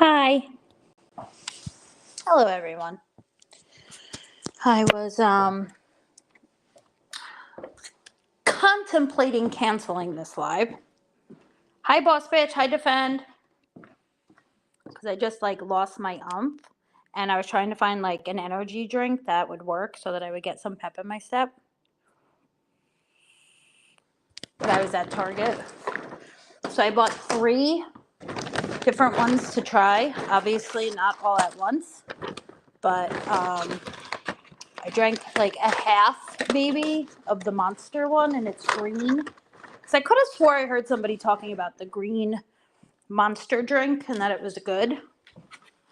Hi. Hello, everyone. I was contemplating canceling this live. Hi, boss bitch. Hi, defend. Because I just lost my umph, and I was trying to find an energy drink that would work so that I would get some pep in my step. But I was at Target, so I bought 3 different ones to try. Obviously, not all at once, but I drank a half maybe of the Monster one, and it's green. Because I could have swore I heard somebody talking about the green Monster drink and that it was good.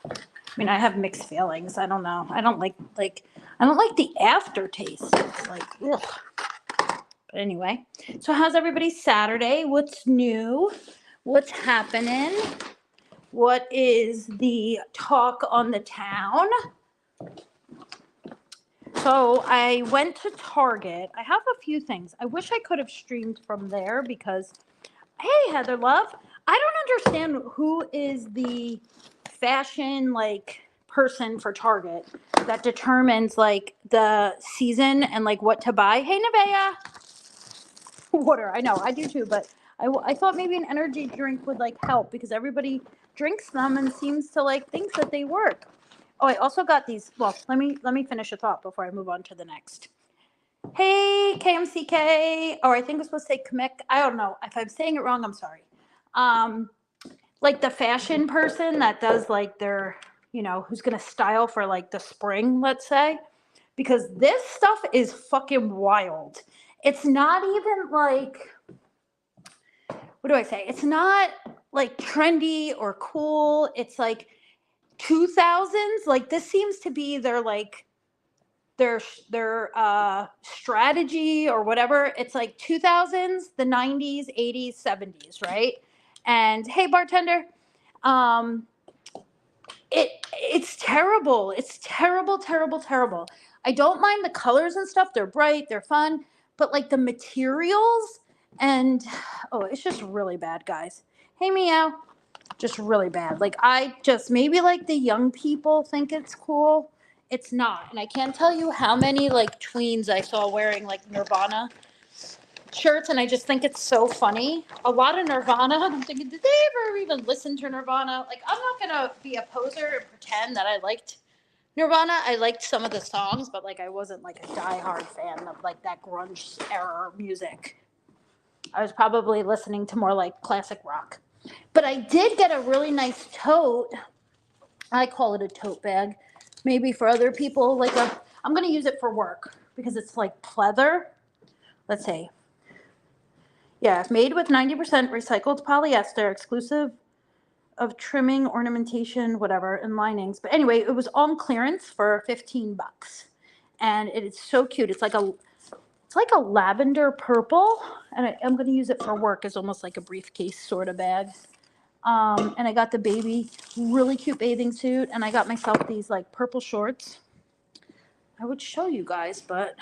I mean, I have mixed feelings. I don't know. I don't like the aftertaste. It's ugh. But anyway, so how's everybody's Saturday? What's new? What's happening? What is the talk on the town? So I went to Target. I have a few things. I wish I could have streamed from there because, hey, Heather Love, I don't understand who is the fashion person for Target that determines the season and what to buy. Hey, Nevaeh. Water. I know, I do too, but I thought maybe an energy drink would help because everybody drinks them and seems to think that they work. Oh, I also got these. Well, let me finish a thought before I move on to the next. Hey, KMCK. Or I think I'm supposed to say Kamek. I don't know. If I'm saying it wrong, I'm sorry. The fashion person that does their, who's going to style for the spring, let's say. Because this stuff is fucking wild. It's not even what do I say? It's not trendy or cool. It's 2000s. This seems to be their strategy or whatever. It's 2000s, the 90s, 80s, 70s, right? And hey, bartender, it's terrible. It's terrible, terrible, terrible. I don't mind the colors and stuff. They're bright, they're fun, but the materials and it's just really bad, guys. Hey, Meow. Just really bad. I just maybe the young people think it's cool. It's not. And I can't tell you how many tweens I saw wearing Nirvana shirts, and I just think it's so funny. A lot of Nirvana. I'm thinking, did they ever even listen to Nirvana? I'm not gonna be a poser and pretend that I liked Nirvana. I liked some of the songs, but I wasn't a diehard fan of that grunge era music. I was probably listening to more classic rock. But I did get a really nice tote. I call it a tote bag. Maybe for other people, I'm gonna use it for work because it's pleather. Let's see. Yeah, made with 90% recycled polyester, exclusive of trimming, ornamentation, whatever, and linings. But anyway, it was on clearance for $15, and it is so cute. It's like a lavender purple, and I'm going to use it for work as almost like a briefcase sort of bag. And I got the baby really cute bathing suit, and I got myself these purple shorts. I would show you guys, but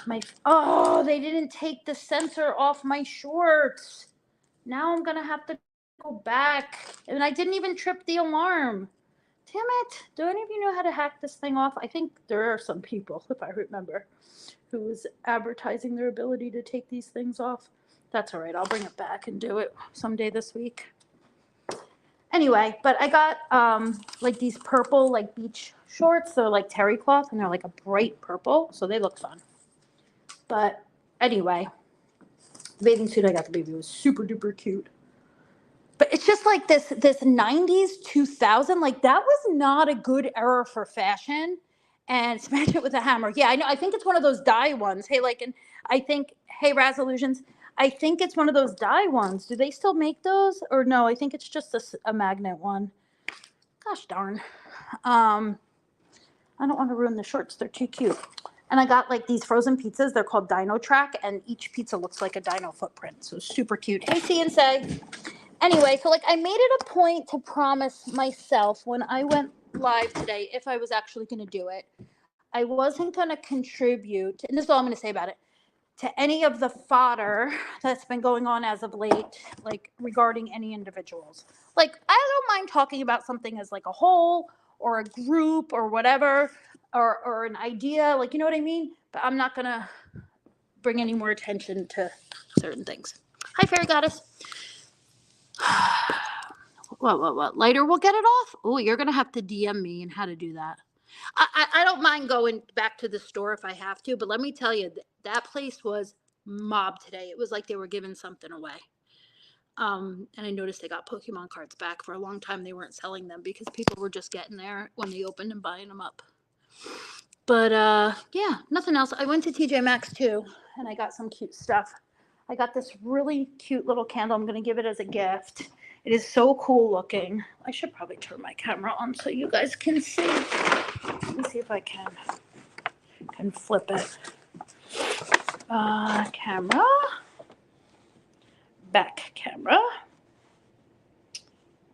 they didn't take the sensor off my shorts. Now I'm gonna have to go back, and I didn't even trip the alarm. Damn it! Do any of you know how to hack this thing off? I think there are some people, if I remember, who was advertising their ability to take these things off. That's all right. I'll bring it back and do it someday this week. Anyway, but I got these purple beach shorts. They're terry cloth, and they're a bright purple, so they look fun. But anyway, the bathing suit I got the baby was super duper cute. But it's just this 90s 2000, that was not a good era for fashion. And smash it with a hammer. Yeah, I know. I think it's one of those dye ones. Hey, and I think, hey, Razillusions, I think it's one of those dye ones. Do they still make those? Or no, I think it's just a magnet one. Gosh darn. I don't want to ruin the shorts. They're too cute. And I got these frozen pizzas. They're called Dino Track, and each pizza looks like a dino footprint. So super cute. Hey, See and Say. Anyway, so I made it a point to promise myself when I went live today, if I was actually going to do it, I wasn't going to contribute, and this is all I'm going to say about it. to any of the fodder that's been going on as of late, like regarding any individuals. Like, I don't mind talking about something as like a whole or a group or whatever, or an idea, like, you know what I mean? But I'm not gonna bring any more attention to certain things. Hi, fairy goddess. What? Later we'll get it off? Oh, you're gonna have to DM me and how to do that. I don't mind going back to the store if I have to, but let me tell you, that place was mobbed today. It was like they were giving something away. And I noticed they got Pokemon cards back. For a long time they weren't selling them because people were just getting there when they opened and buying them up. But yeah, nothing else. I went to TJ Maxx too, and I got some cute stuff. I got this really cute little candle. I'm going to give it as a gift. It is so cool looking. I should probably turn my camera on so you guys can see. Let me see if I can flip it. Camera. Back camera.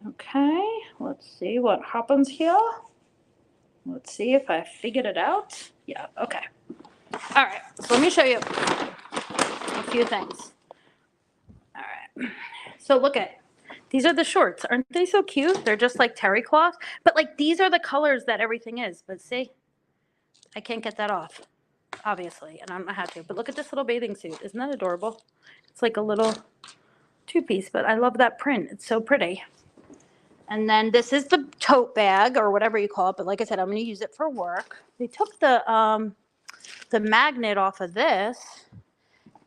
Okay, let's see what happens here. Let's see if I figured it out. Yeah, okay. All right, so let me show you a few things. All right, so look at, these are the shorts. Aren't they so cute? They're just like terry cloth, but like these are the colors that everything is. But see, I can't get that off, obviously, and I don't know how to. But look at this little bathing suit. Isn't that adorable? It's like a little two-piece, but I love that print. It's so pretty. And then this is the tote bag or whatever you call it. But like I said, I'm going to use it for work. They took the magnet off of this.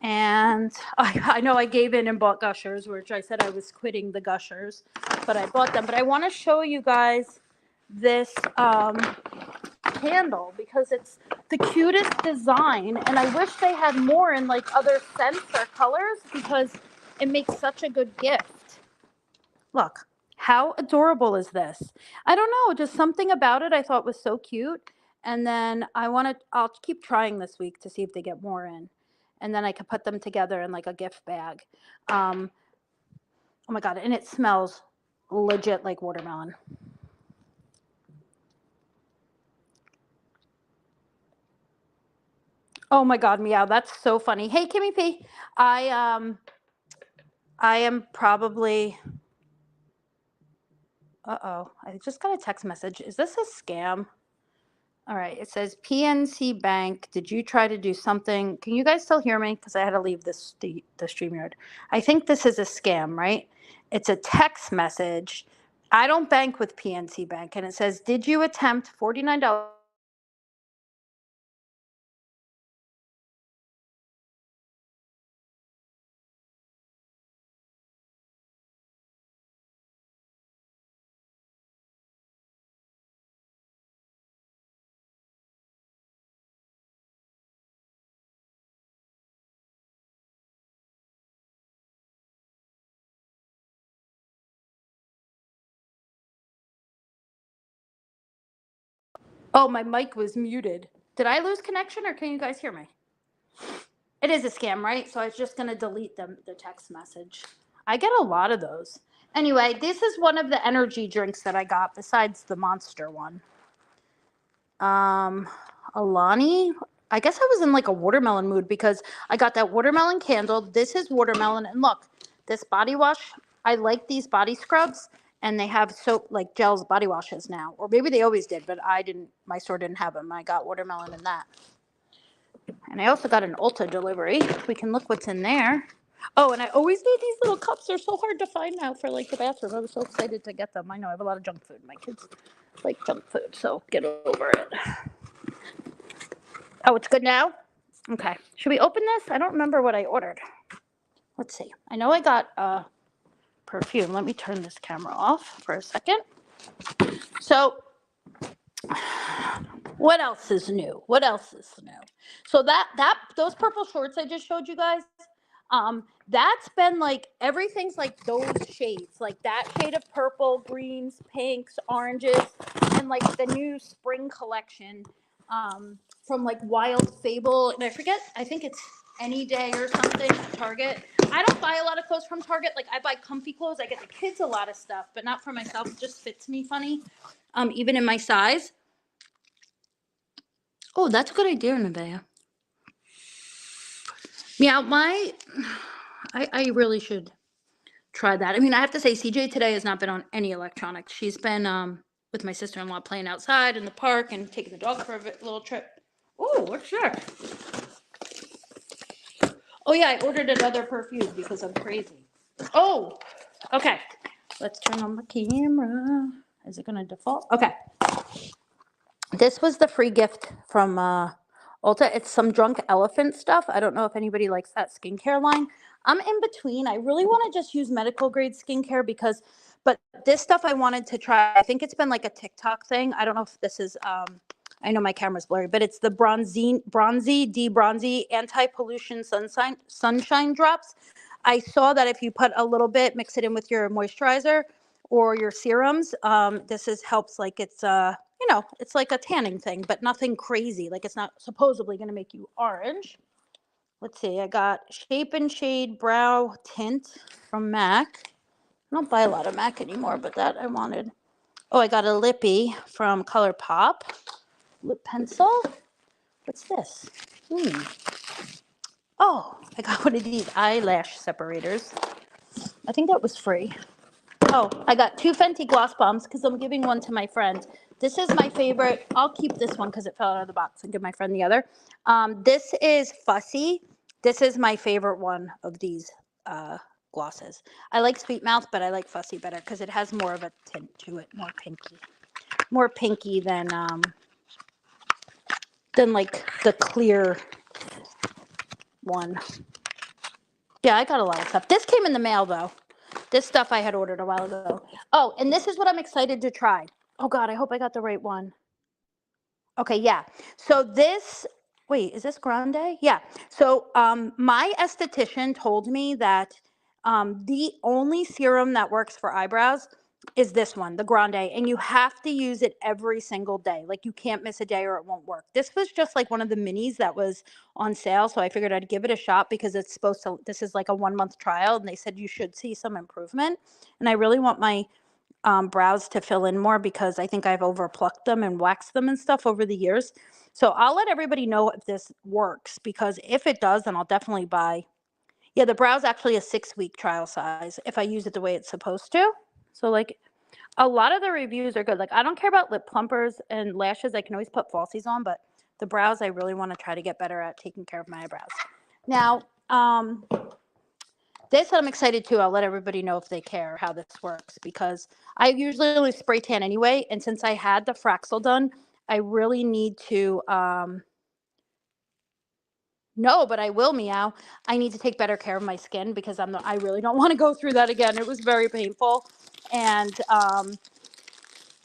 And I know I gave in and bought Gushers, which I said I was quitting the Gushers, but I bought them. But I want to show you guys this candle because it's the cutest design. And I wish they had more in like other scents or colors because it makes such a good gift. Look, how adorable is this? I don't know, just something about it I thought was so cute. And then I'll keep trying this week to see if they get more in. And then I could put them together in like a gift bag. Oh my God, and it smells legit like watermelon. Oh my God, meow, that's so funny. Hey, Kimmy P, I am probably, I just got a text message. Is this a scam? All right, it says PNC Bank. Did you try to do something? Can you guys still hear me? Because I had to leave the StreamYard. I think this is a scam, right? It's a text message. I don't bank with PNC Bank. And it says, did you attempt $49? Oh, my mic was muted. Did I lose connection or can you guys hear me? It is a scam, right? So I was just going to delete the text message. I get a lot of those. Anyway, this is one of the energy drinks that I got besides the Monster one. Alani, I guess I was in like a watermelon mood because I got that watermelon candle. This is watermelon. And look, this body wash, I like these body scrubs and they have soap like gels body washes now. Or maybe they always did, but my store didn't have them. I got watermelon in that. And I also got an Ulta delivery. We can look what's in there. Oh, and I always need these little cups. They're so hard to find now for like the bathroom. I was so excited to get them. I know I have a lot of junk food. My kids like junk food, so get over it. Oh, it's good now? Okay. Should we open this? I don't remember what I ordered. Let's see. I know I got perfume. Let me turn this camera off for a second. So what else is new? What else is new? So those purple shorts I just showed you guys, that's been like everything's like those shades, like that shade of purple, greens, pinks, oranges, and like the new spring collection from like Wild Fable, and I think it's Any Day or something at Target. I don't buy a lot of clothes from Target. Like I buy comfy clothes. I get the kids a lot of stuff, but not for myself. It just fits me funny, even in my size. Oh, that's a good idea, Nevaeh. Yeah, I really should try that. I mean, I have to say, CJ today has not been on any electronics. She's been with my sister-in-law playing outside in the park and taking the dog for a little trip. Oh, what's that? Oh yeah, I ordered another perfume because I'm crazy. Oh, okay. Let's turn on the camera. Is it gonna default? Okay. This was the free gift from Ulta. It's some Drunk Elephant stuff. I don't know if anybody likes that skincare line. I'm in between. I really want to just use medical grade skincare but this stuff I wanted to try. I think it's been like a TikTok thing. I don't know if this is, I know my camera's blurry, but it's the Bronzy Anti-Pollution Sunshine Drops. I saw that if you put a little bit, mix it in with your moisturizer or your serums, this helps, like it's it's like a tanning thing, but nothing crazy. Like it's not supposedly going to make you orange. Let's see. I got Shape and Shade Brow Tint from MAC. I don't buy a lot of MAC anymore, but that I wanted. Oh, I got a Lippy from ColourPop. Lip pencil. What's this? Oh, I got one of these eyelash separators. I think that was free. Oh, I got 2 Fenty gloss bombs because I'm giving one to my friend. This is my favorite. I'll keep this one because it fell out of the box and give my friend the other. This is Fussy. This is my favorite one of these glosses. I like Sweet Mouth, but I like Fussy better because it has more of a tint to it, more pinky. More pinky than like the clear one. Yeah, I got a lot of stuff. This came in the mail though. This stuff I had ordered a while ago. Oh, and this is what I'm excited to try. Oh God, I hope I got the right one. Okay, yeah. So this, wait, is this Grande? Yeah. So my esthetician told me that the only serum that works for eyebrows is this one, the Grande, and you have to use it every single day. Like you can't miss a day or it won't work. This was just like one of the minis that was on sale, so I figured I'd give it a shot because it's supposed to, this is like a 1-month trial, and they said you should see some improvement. And I really want my brows to fill in more because I think I've overplucked them and waxed them and stuff over the years. So I'll let everybody know if this works, because if it does, then I'll definitely buy. Yeah, the brow's actually a 6-week trial size if I use it the way it's supposed to. So like a lot of the reviews are good. Like I don't care about lip plumpers and lashes. I can always put falsies on, but the brows I really want to try to get better at taking care of my eyebrows. Now, this I'm excited too. I'll let everybody know if they care how this works, because I usually only spray tan anyway. And since I had the Fraxel done, I really need to, no, but I will, meow. I need to take better care of my skin because I really don't want to go through that again. It was very painful. And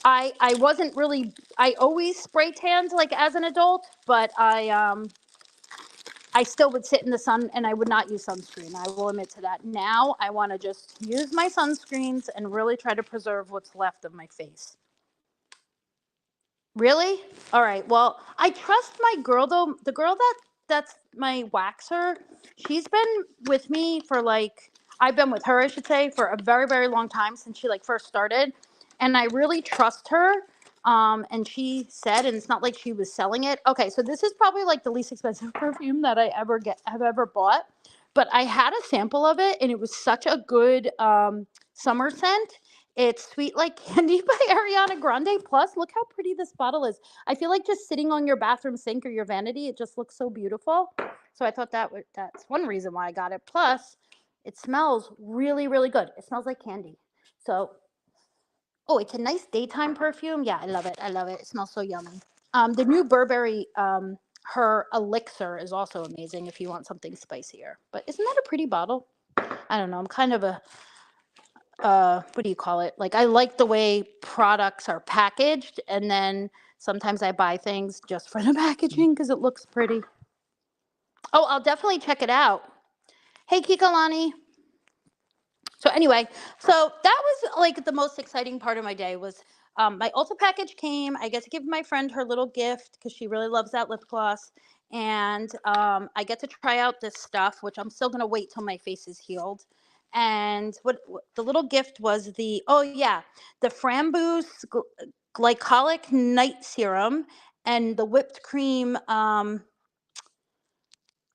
I wasn't really, I always spray tanned like as an adult, but I still would sit in the sun and I would not use sunscreen. I will admit to that. Now I want to just use my sunscreens and really try to preserve what's left of my face. Really? All right. Well, I trust my girl though. The girl that's my waxer, she's been with me for like, I've been with her, I should say, for a very, very long time, since she like first started. And I really trust her. And she said, and it's not like she was selling it. Okay, so this is probably like the least expensive perfume that I have ever bought. But I had a sample of it and it was such a good summer scent. It's Sweet Like Candy by Ariana Grande. Plus, look how pretty this bottle is. I feel like just sitting on your bathroom sink or your vanity, it just looks so beautiful. So I thought that's one reason why I got it. Plus, it smells really, really good. It smells like candy. So, oh, it's a nice daytime perfume. Yeah, I love it. I love it. It smells so yummy. The new Burberry, her elixir is also amazing if you want something spicier. But isn't that a pretty bottle? I don't know. I'm kind of a what do you call it? Like I like the way products are packaged, and then sometimes I buy things just for the packaging because it looks pretty. Oh, I'll definitely check it out. Hey, Kikalani. So anyway, so that was like the most exciting part of my day was my Ulta package came. I get to give my friend her little gift because she really loves that lip gloss. And I get to try out this stuff, which I'm still going to wait till my face is healed. And what the little gift was oh yeah, the Framboos Glycolic Night Serum and the whipped cream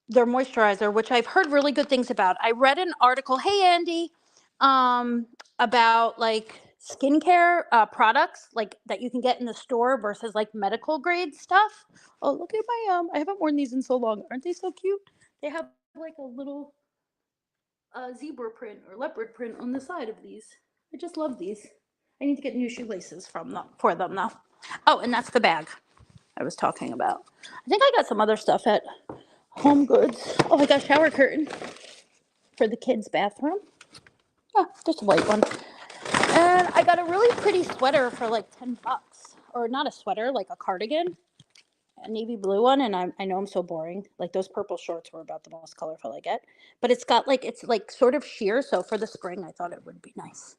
their moisturizer, which I've heard really good things about. I read an article, hey Andy, about like skincare products like that you can get in the store versus like medical grade stuff. Oh, look at my I haven't worn these in so long. Aren't they so cute? They have like a little zebra print or leopard print on the side of these. I just love these. I need to get new shoelaces for them though. Oh, and that's the bag I was talking about. I think I got some other stuff at Home Goods. Oh, I got a shower curtain for the kids' bathroom. Oh, just a white one. And I got a really pretty sweater for like $10. Or not a sweater, like a cardigan. A navy blue one. And I know I'm so boring. Like those purple shorts were about the most colorful I get. But it's like sort of sheer. So for the spring, I thought it would be nice.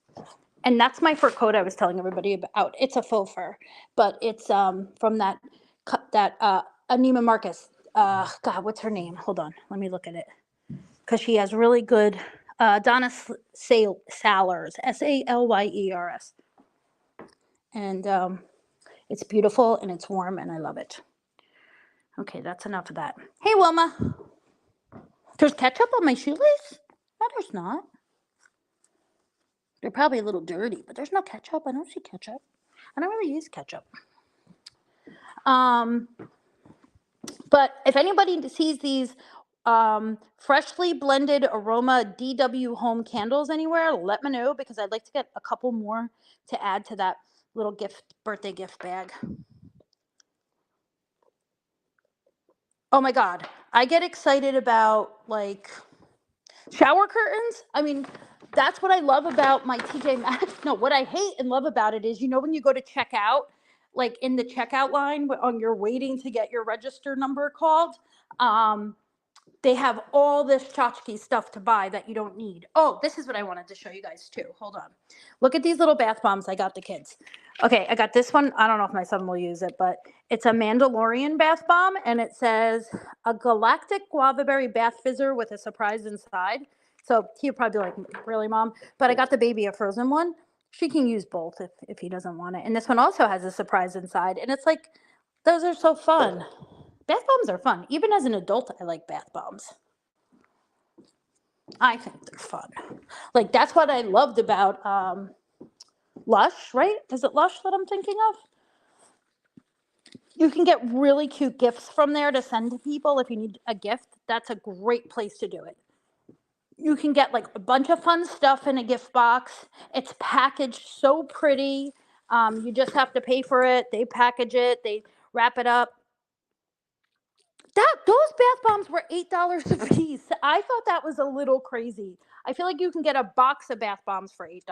And that's my fur coat I was telling everybody about. It's a faux fur. But it's from that Anima Marcus. God, what's her name? Hold on. Let me look at it. Because she has really good Donna Salers, Salyers, and it's beautiful and it's warm and I love it. Okay, that's enough of that. Hey, Wilma, there's ketchup on my shoelace? No, there's not. They're probably a little dirty, but there's no ketchup. I don't see ketchup. I don't really use ketchup. But if anybody sees these freshly blended aroma DW home candles anywhere, let me know because I'd like to get a couple more to add to that little birthday gift bag. Oh my God. I get excited about like shower curtains. I mean, that's what I love about my TJ Maxx. No, what I hate and love about it is, when you go to check out, like in the checkout line on you're waiting to get your register number called, they have all this tchotchke stuff to buy that you don't need. Oh, this is what I wanted to show you guys too. Hold on. Look at these little bath bombs I got the kids. Okay, I got this one. I don't know if my son will use it, but it's a Mandalorian bath bomb, and it says a galactic guava berry bath fizzer with a surprise inside. So he'll probably be like, really, Mom? But I got the baby a frozen one. She can use both if he doesn't want it. And this one also has a surprise inside. And it's like, those are so fun. Bath bombs are fun. Even as an adult, I like bath bombs. I think they're fun. Like, that's what I loved about Lush, right? Is it Lush that I'm thinking of? You can get really cute gifts from there to send to people if you need a gift. That's a great place to do it. You can get like a bunch of fun stuff in a gift box. It's packaged so pretty. You just have to pay for it. They package it. They wrap it up. Those bath bombs were $8 a piece. I thought that was a little crazy. I feel like you can get a box of bath bombs for $8.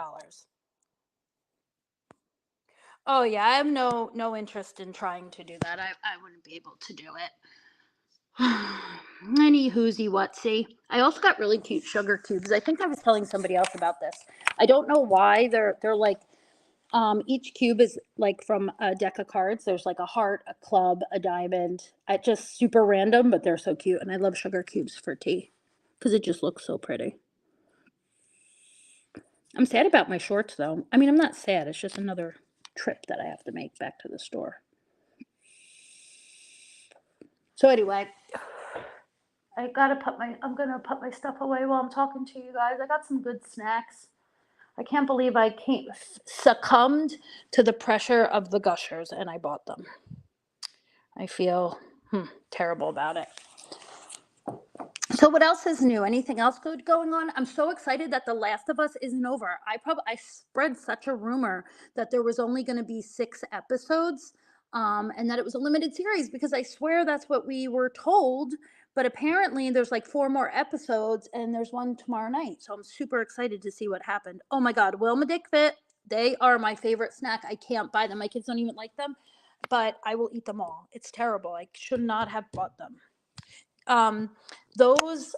Oh yeah, I have no interest in trying to do that. I wouldn't be able to do it. Any whoozy whatsy. I also got really cute sugar cubes. I think I was telling somebody else about this. I don't know why they're like each cube is like from a deck of cards. There's like a heart, a club, a diamond. Just super random, but they're so cute. And I love sugar cubes for tea because it just looks so pretty. I'm sad about my shorts though. I mean, I'm not sad. It's just another trip that I have to make back to the store. So anyway, I'm gonna put my stuff away while I'm talking to you guys. I got some good snacks. I can't believe I succumbed to the pressure of the Gushers and I bought them. I feel terrible about it. So what else is new? Anything else good going on? I'm so excited that The Last of Us isn't over. I spread such a rumor that there was only going to be 6 episodes and that it was a limited series because I swear that's what we were told. But apparently there's like 4 more episodes and there's one tomorrow night. So I'm super excited to see what happened. Oh my God, Wilma Dick Fit. They are my favorite snack. I can't buy them. My kids don't even like them, but I will eat them all. It's terrible. I should not have bought them. Those,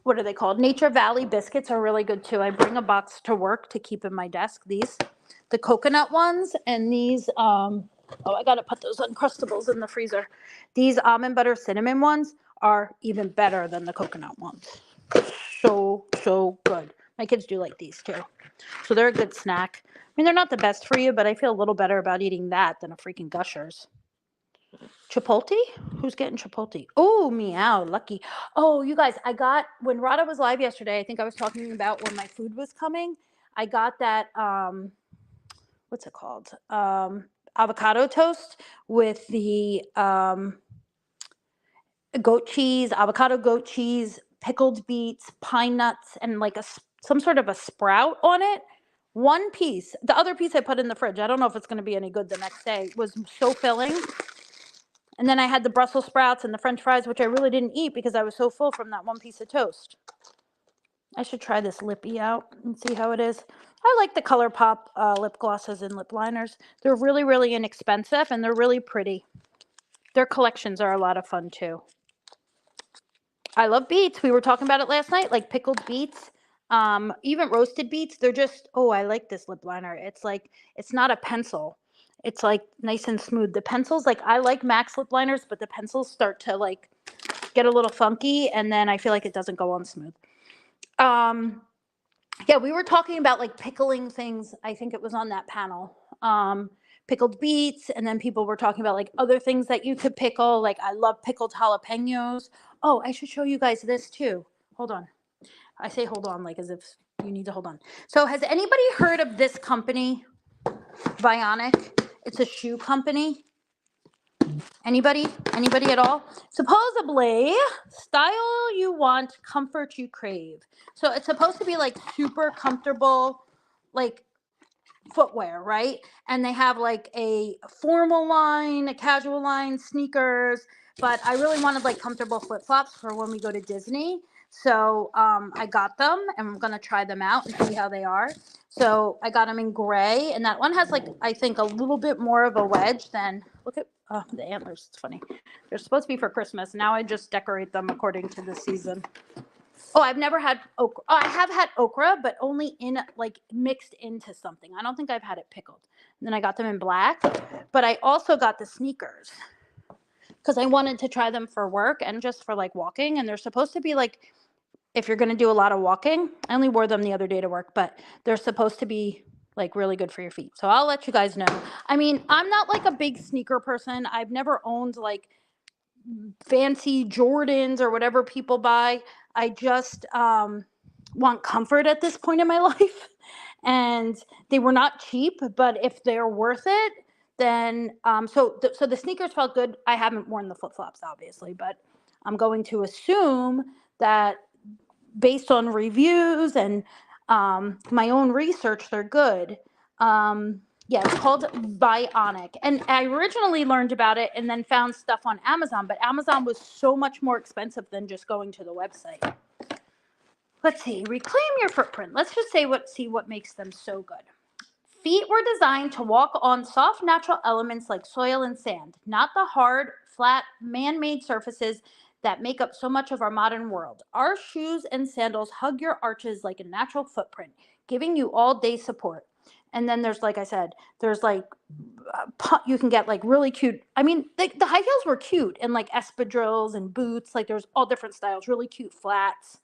what are they called? Nature Valley biscuits are really good too. I bring a box to work to keep in my desk. The coconut ones, and these, I got to put those Uncrustables in the freezer. These almond butter cinnamon ones are even better than the coconut ones. So good. My kids do like these too. So they're a good snack. I mean, they're not the best for you, but I feel a little better about eating that than a freaking Gushers. Chipotle? Who's getting Chipotle? Oh, meow, lucky. Oh, you guys, I got, when Rada was live yesterday, I think I was talking about when my food was coming. I got that, what's it called? Avocado toast with the avocado goat cheese, pickled beets, pine nuts, and like some sort of a sprout on it. One piece. The other piece I put in the fridge. I don't know if it's going to be any good the next day. It was so filling. And then I had the Brussels sprouts and the French fries, which I really didn't eat because I was so full from that one piece of toast. I should try this lippy out and see how it is. I like the ColourPop lip glosses and lip liners. They're really, really inexpensive and they're really pretty. Their collections are a lot of fun too. I love beets. We were talking about it last night, like pickled beets, even roasted beets. They're just, oh, I like this lip liner. It's like, it's not a pencil. It's like nice and smooth. The pencils, like I like Max lip liners, but the pencils start to like get a little funky and then I feel like it doesn't go on smooth. Yeah, we were talking about like pickling things. I think it was on that panel. Pickled beets, and then people were talking about like other things that you could pickle. Like I love pickled jalapenos. Oh, I should show you guys this too. Hold on. I say hold on like as if you need to hold on. So has anybody heard of this company, Bionic? It's a shoe company. Anybody? Anybody at all? Supposedly, style you want, comfort you crave. So it's supposed to be like super comfortable, like footwear, right? And they have like a formal line, a casual line, sneakers, but I really wanted like comfortable flip-flops for when we go to Disney. So I got them and I'm gonna try them out and see how they are. So I got them in gray, and that one has like, I think, a little bit more of a wedge than, look at the antlers, it's funny. They're supposed to be for Christmas. Now I just decorate them according to the season. Oh, I've never had okra. Oh, I have had okra, but only in like mixed into something. I don't think I've had it pickled. And then I got them in black, but I also got the sneakers because I wanted to try them for work and just for like walking. And they're supposed to be like, if you're going to do a lot of walking, I only wore them the other day to work, but they're supposed to be like really good for your feet. So I'll let you guys know. I mean, I'm not like a big sneaker person. I've never owned like fancy Jordans or whatever people buy. I just want comfort at this point in my life. And they were not cheap, but if they're worth it, then so the sneakers felt good. I haven't worn the flip-flops obviously, but I'm going to assume that based on reviews and my own research, they're good. Yeah, it's called Bionic. And I originally learned about it and then found stuff on Amazon, but Amazon was so much more expensive than just going to the website. Let's see, reclaim your footprint. Let's just see what makes them so good. Feet were designed to walk on soft, natural elements like soil and sand, not the hard, flat, man-made surfaces that make up so much of our modern world. Our shoes and sandals hug your arches like a natural footprint, giving you all-day support. And then there's, like I said, there's like, you can get like really cute. I mean, the high heels were cute, and like espadrilles and boots. Like there's all different styles, really cute flats.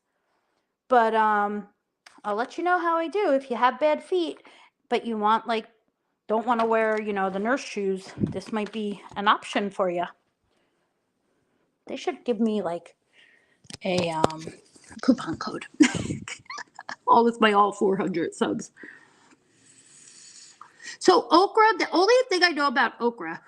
But I'll let you know how I do. If you have bad feet, but you want like, don't want to wear, the nurse shoes, this might be an option for you. They should give me like a coupon code. All with my all 400 subs. So okra, the only thing I know about okra,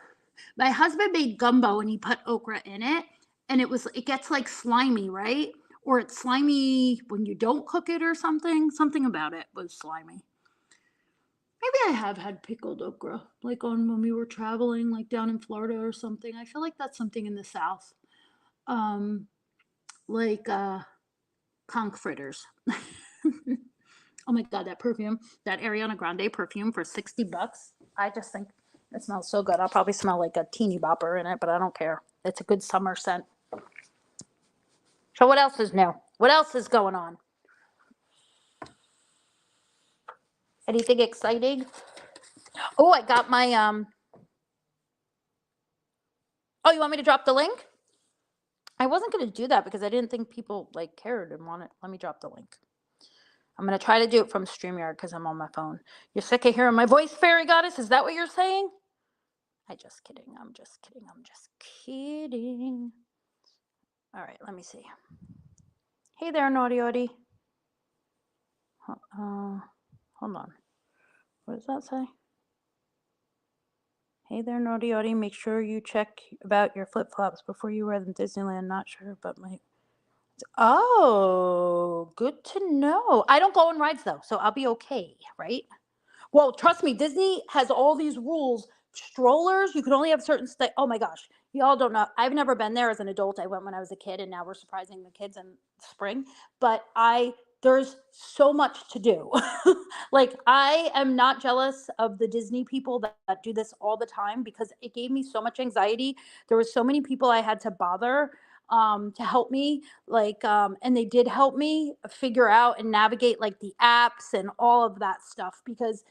my husband made gumbo and he put okra in it, and it gets like slimy, right? Or it's slimy when you don't cook it or something. Something about it was slimy. Maybe I have had pickled okra, like when we were traveling, like down in Florida or something. I feel like that's something in the South. Like conch fritters. Oh my God, that perfume, that Ariana Grande perfume for $60. I just think it smells so good. I'll probably smell like a teeny bopper in it, but I don't care. It's a good summer scent. So what else is new? What else is going on? Anything exciting? Oh, I got my oh, you want me to drop the link? I wasn't going to do that because I didn't think people like cared and wanted. Let me drop the link. I'm going to try to do it from StreamYard because I'm on my phone. You're sick of hearing my voice, fairy goddess? Is that what you're saying? I'm just kidding. I'm just kidding. I'm just kidding. All right, let me see. Hey there, naughty Audie. Hold on. What does that say? Hey there, naughty Audie. Make sure you check about your flip-flops before you wear them to Disneyland. Not sure, but my... Oh, good to know. I don't go on rides, though, so I'll be okay, right? Well, trust me, Disney has all these rules. Strollers, you can only have certain oh my gosh, y'all don't know. I've never been there as an adult. I went when I was a kid, and now we're surprising the kids in spring. But there's so much to do. Like, I am not jealous of the Disney people that do this all the time, because it gave me so much anxiety. There was so many people I had to bother to help me, like, and they did help me figure out and navigate like the apps and all of that stuff, because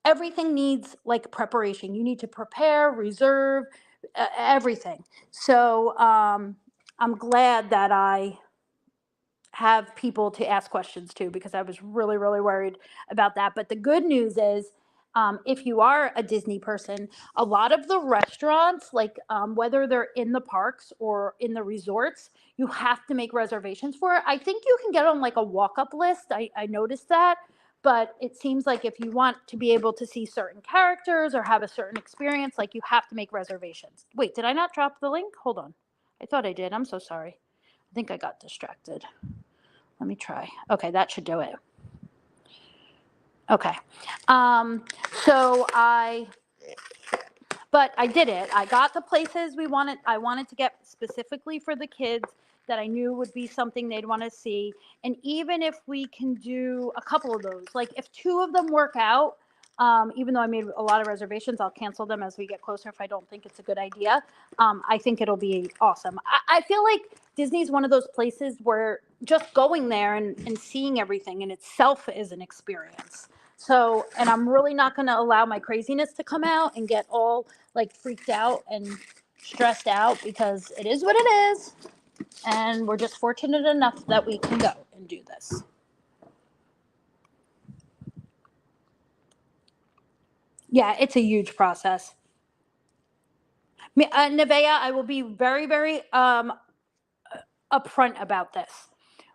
everything needs like preparation. You need to prepare, reserve, everything. So I'm glad that I have people to ask questions to, because I was really, really worried about that. But the good news is, if you are a Disney person, a lot of the restaurants, like whether they're in the parks or in the resorts, you have to make reservations for it. I think you can get on like a walk-up list. I noticed that. But it seems like if you want to be able to see certain characters or have a certain experience, like, you have to make reservations. Wait, did I not drop the link? Hold on. I thought I did. I'm so sorry. I think I got distracted. Let me try. Okay, that should do it. Okay. So but I did it. I got the places we wanted. I wanted to get specifically for the kids that I knew would be something they'd want to see. And even if we can do a couple of those, like if two of them work out, even though I made a lot of reservations, I'll cancel them as we get closer if I don't think it's a good idea. I think it'll be awesome. I feel like Disney's one of those places where just going there and seeing everything in itself is an experience. So, and I'm really not going to allow my craziness to come out and get all like freaked out and stressed out, because it is what it is. And we're just fortunate enough that we can go and do this. Yeah, it's a huge process. Nevaeh, I will be very, very upfront about this.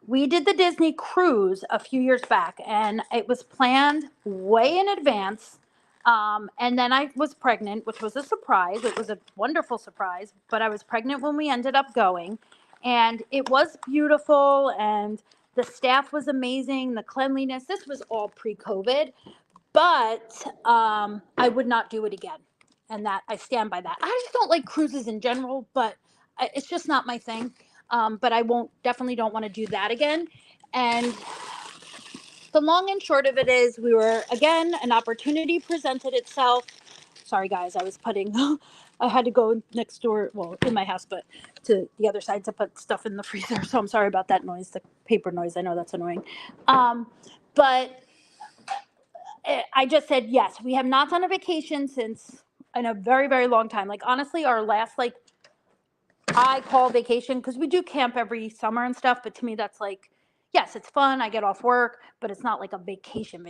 We did the Disney cruise a few years back, and it was planned way in advance. And then I was pregnant, which was a surprise. It was a wonderful surprise, but I was pregnant when we ended up going. And it was beautiful, and the staff was amazing, the cleanliness. This was all pre-COVID, but I would not do it again. And that, I stand by that. I just don't like cruises in general, but it's just not my thing. But I definitely don't want to do that again. And the long and short of it is, we were, again, an opportunity presented itself. Sorry, guys, I was putting, I had to go next door, well, in my house, but to the other side to put stuff in the freezer. So I'm sorry about that noise, the paper noise. I know that's annoying. But I just said, yes, we have not done a vacation since, in a very, very long time. Like, honestly, our last, like, I call vacation, because we do camp every summer and stuff, but to me that's like, yes, it's fun, I get off work, but it's not like a vacation.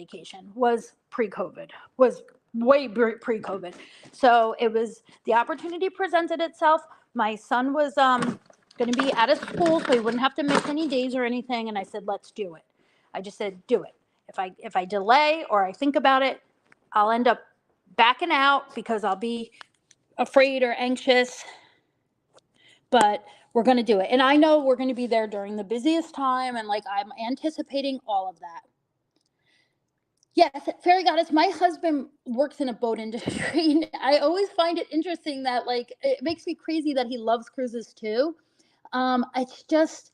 Was pre-COVID, was way pre-COVID. So it was, the opportunity presented itself. My son was going to be out of school, so he wouldn't have to miss any days or anything, and I said, let's do it. I just said, do it. If I delay or I think about it, I'll end up backing out because I'll be afraid or anxious. But we're going to do it. And I know we're going to be there during the busiest time, and like, I'm anticipating all of that. Yes, fairy goddess, my husband works in a boat industry. And I always find it interesting that, like, it makes me crazy that he loves cruises too. It's just,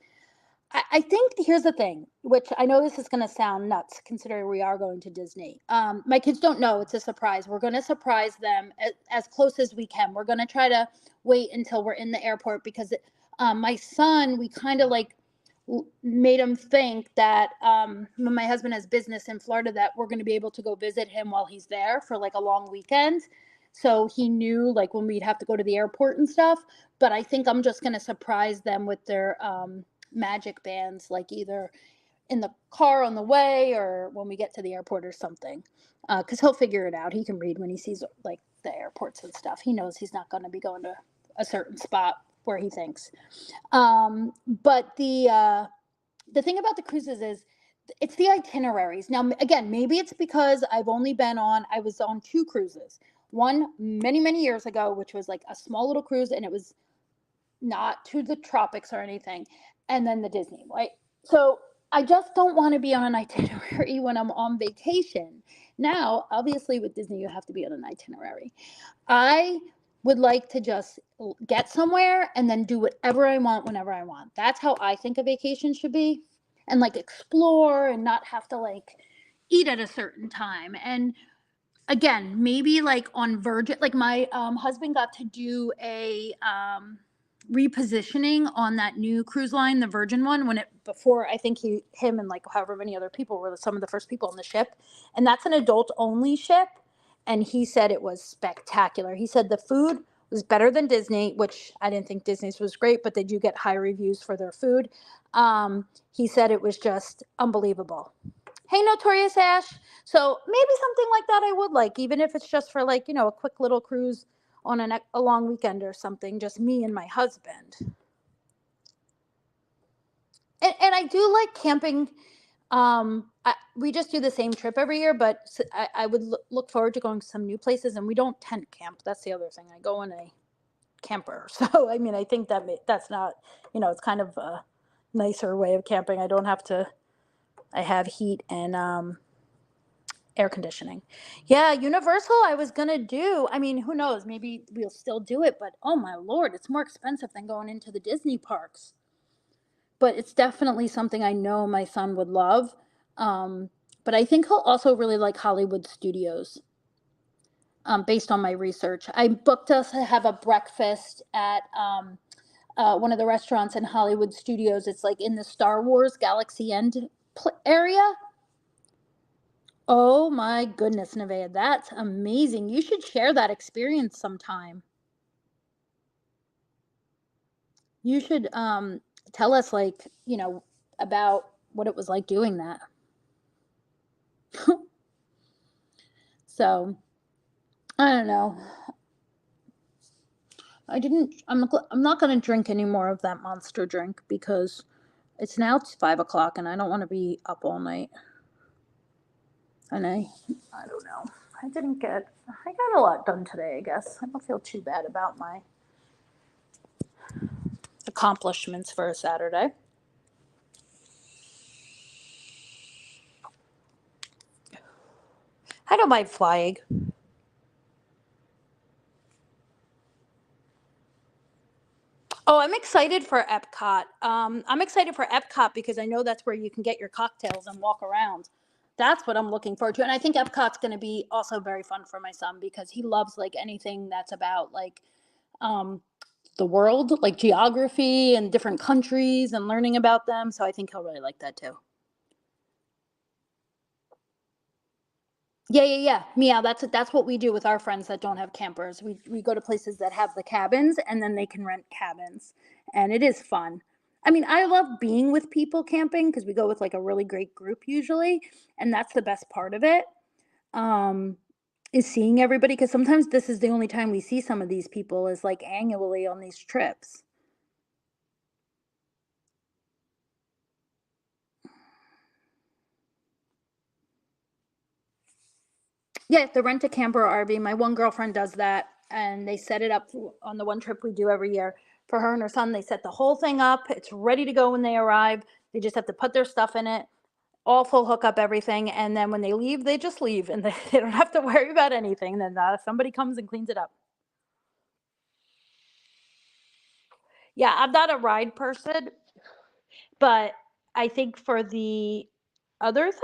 I think here's the thing, which I know this is going to sound nuts considering we are going to Disney. My kids don't know, it's a surprise. We're going to surprise them as close as we can. We're going to try to wait until we're in the airport, because my son, we kind of like made him think that when my husband has business in Florida, that we're going to be able to go visit him while he's there for like a long weekend. So he knew like when we'd have to go to the airport and stuff. But I think I'm just going to surprise them with their magic bands, like either in the car on the way or when we get to the airport or something, because he'll figure it out. He can read when he sees like the airports and stuff. He knows he's not going to be going to a certain spot where he thinks. But the thing about the cruises is it's the itineraries. Now, again, maybe it's because I was on 2 cruises. One many, many years ago, which was like a small little cruise, and it was not to the tropics or anything. And then the Disney, right? So I just don't want to be on an itinerary when I'm on vacation. Now, obviously, with Disney, you have to be on an itinerary. I would like to just get somewhere and then do whatever I want whenever I want. That's how I think a vacation should be. And like explore and not have to like eat at a certain time. And again, maybe like on Virgin, like my husband got to do a repositioning on that new cruise line, the Virgin one, before I think him and like however many other people were some of the first people on the ship. And that's an adult only ship. And he said it was spectacular. He said the food was better than Disney, which I didn't think Disney's was great, but they do get high reviews for their food. He said it was just unbelievable. Hey, Notorious Ash. So maybe something like that I would like, even if it's just for like, a quick little cruise on a long weekend or something, just me and my husband. And I do like camping. We just do the same trip every year, but I would look forward to going to some new places, and we don't tent camp. That's the other thing. I go in a camper. So, I mean, I think that's not, it's kind of a nicer way of camping. I have heat and air conditioning. Yeah, Universal I was going to do. I mean, who knows? Maybe we'll still do it, but oh my Lord, it's more expensive than going into the Disney parks. But it's definitely something I know my son would love. But I think he'll also really like Hollywood Studios, based on my research. I booked us to have a breakfast at one of the restaurants in Hollywood Studios. It's like in the Star Wars Galaxy End area. Oh my goodness, Nevaeh, that's amazing. You should share that experience sometime. You should tell us like, about what it was like doing that. So, I don't know. I'm not going to drink any more of that Monster drink because it's 5 o'clock and I don't want to be up all night. And I don't know. I got a lot done today, I guess. I don't feel too bad about my accomplishments for a Saturday. I don't mind flying. Oh, I'm excited for Epcot. I'm excited for Epcot because I know that's where you can get your cocktails and walk around. That's what I'm looking forward to. And I think Epcot's going to be also very fun for my son because he loves like anything that's about like the world, like geography and different countries and learning about them. So I think he'll really like that too. Yeah. Meow. That's what we do with our friends that don't have campers. We go to places that have the cabins and then they can rent cabins. And it is fun. I mean, I love being with people camping because we go with like a really great group usually, and that's the best part of it. Is seeing everybody because sometimes this is the only time we see some of these people is like annually on these trips. Yeah, the rent a camper or RV. My one girlfriend does that, and they set it up on the one trip we do every year for her and her son. They set the whole thing up. It's ready to go when they arrive. They just have to put their stuff in it, all full hookup, everything, and then when they leave, they just leave, and they don't have to worry about anything. Then somebody comes and cleans it up. Yeah, I'm not a ride person, but I think for the other things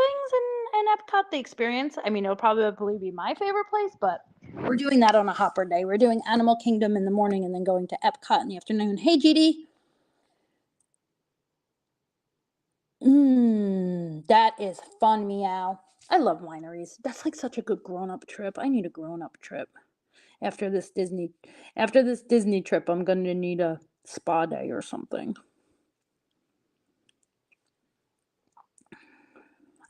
in Epcot, the experience, I mean, it'll probably be my favorite place, but we're doing that on a hopper day. We're doing Animal Kingdom in the morning and then going to Epcot in the afternoon. Hey, GD. That is fun, Meow. I love wineries. That's like such a good grown-up trip. I need a grown-up trip. After this Disney trip, I'm going to need a spa day or something.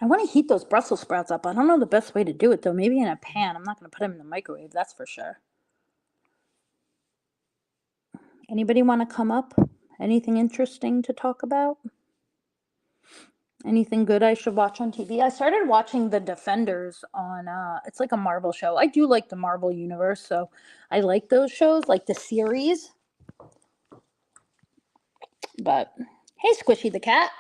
I want to heat those Brussels sprouts up. I don't know the best way to do it though. Maybe in a pan. I'm not going to put them in the microwave, that's for sure. Anybody want to come up? Anything interesting to talk about? Anything good I should watch on TV? I started watching The Defenders on it's like a Marvel show. I do like the Marvel universe, so I like those shows, like the series. But hey, Squishy the cat.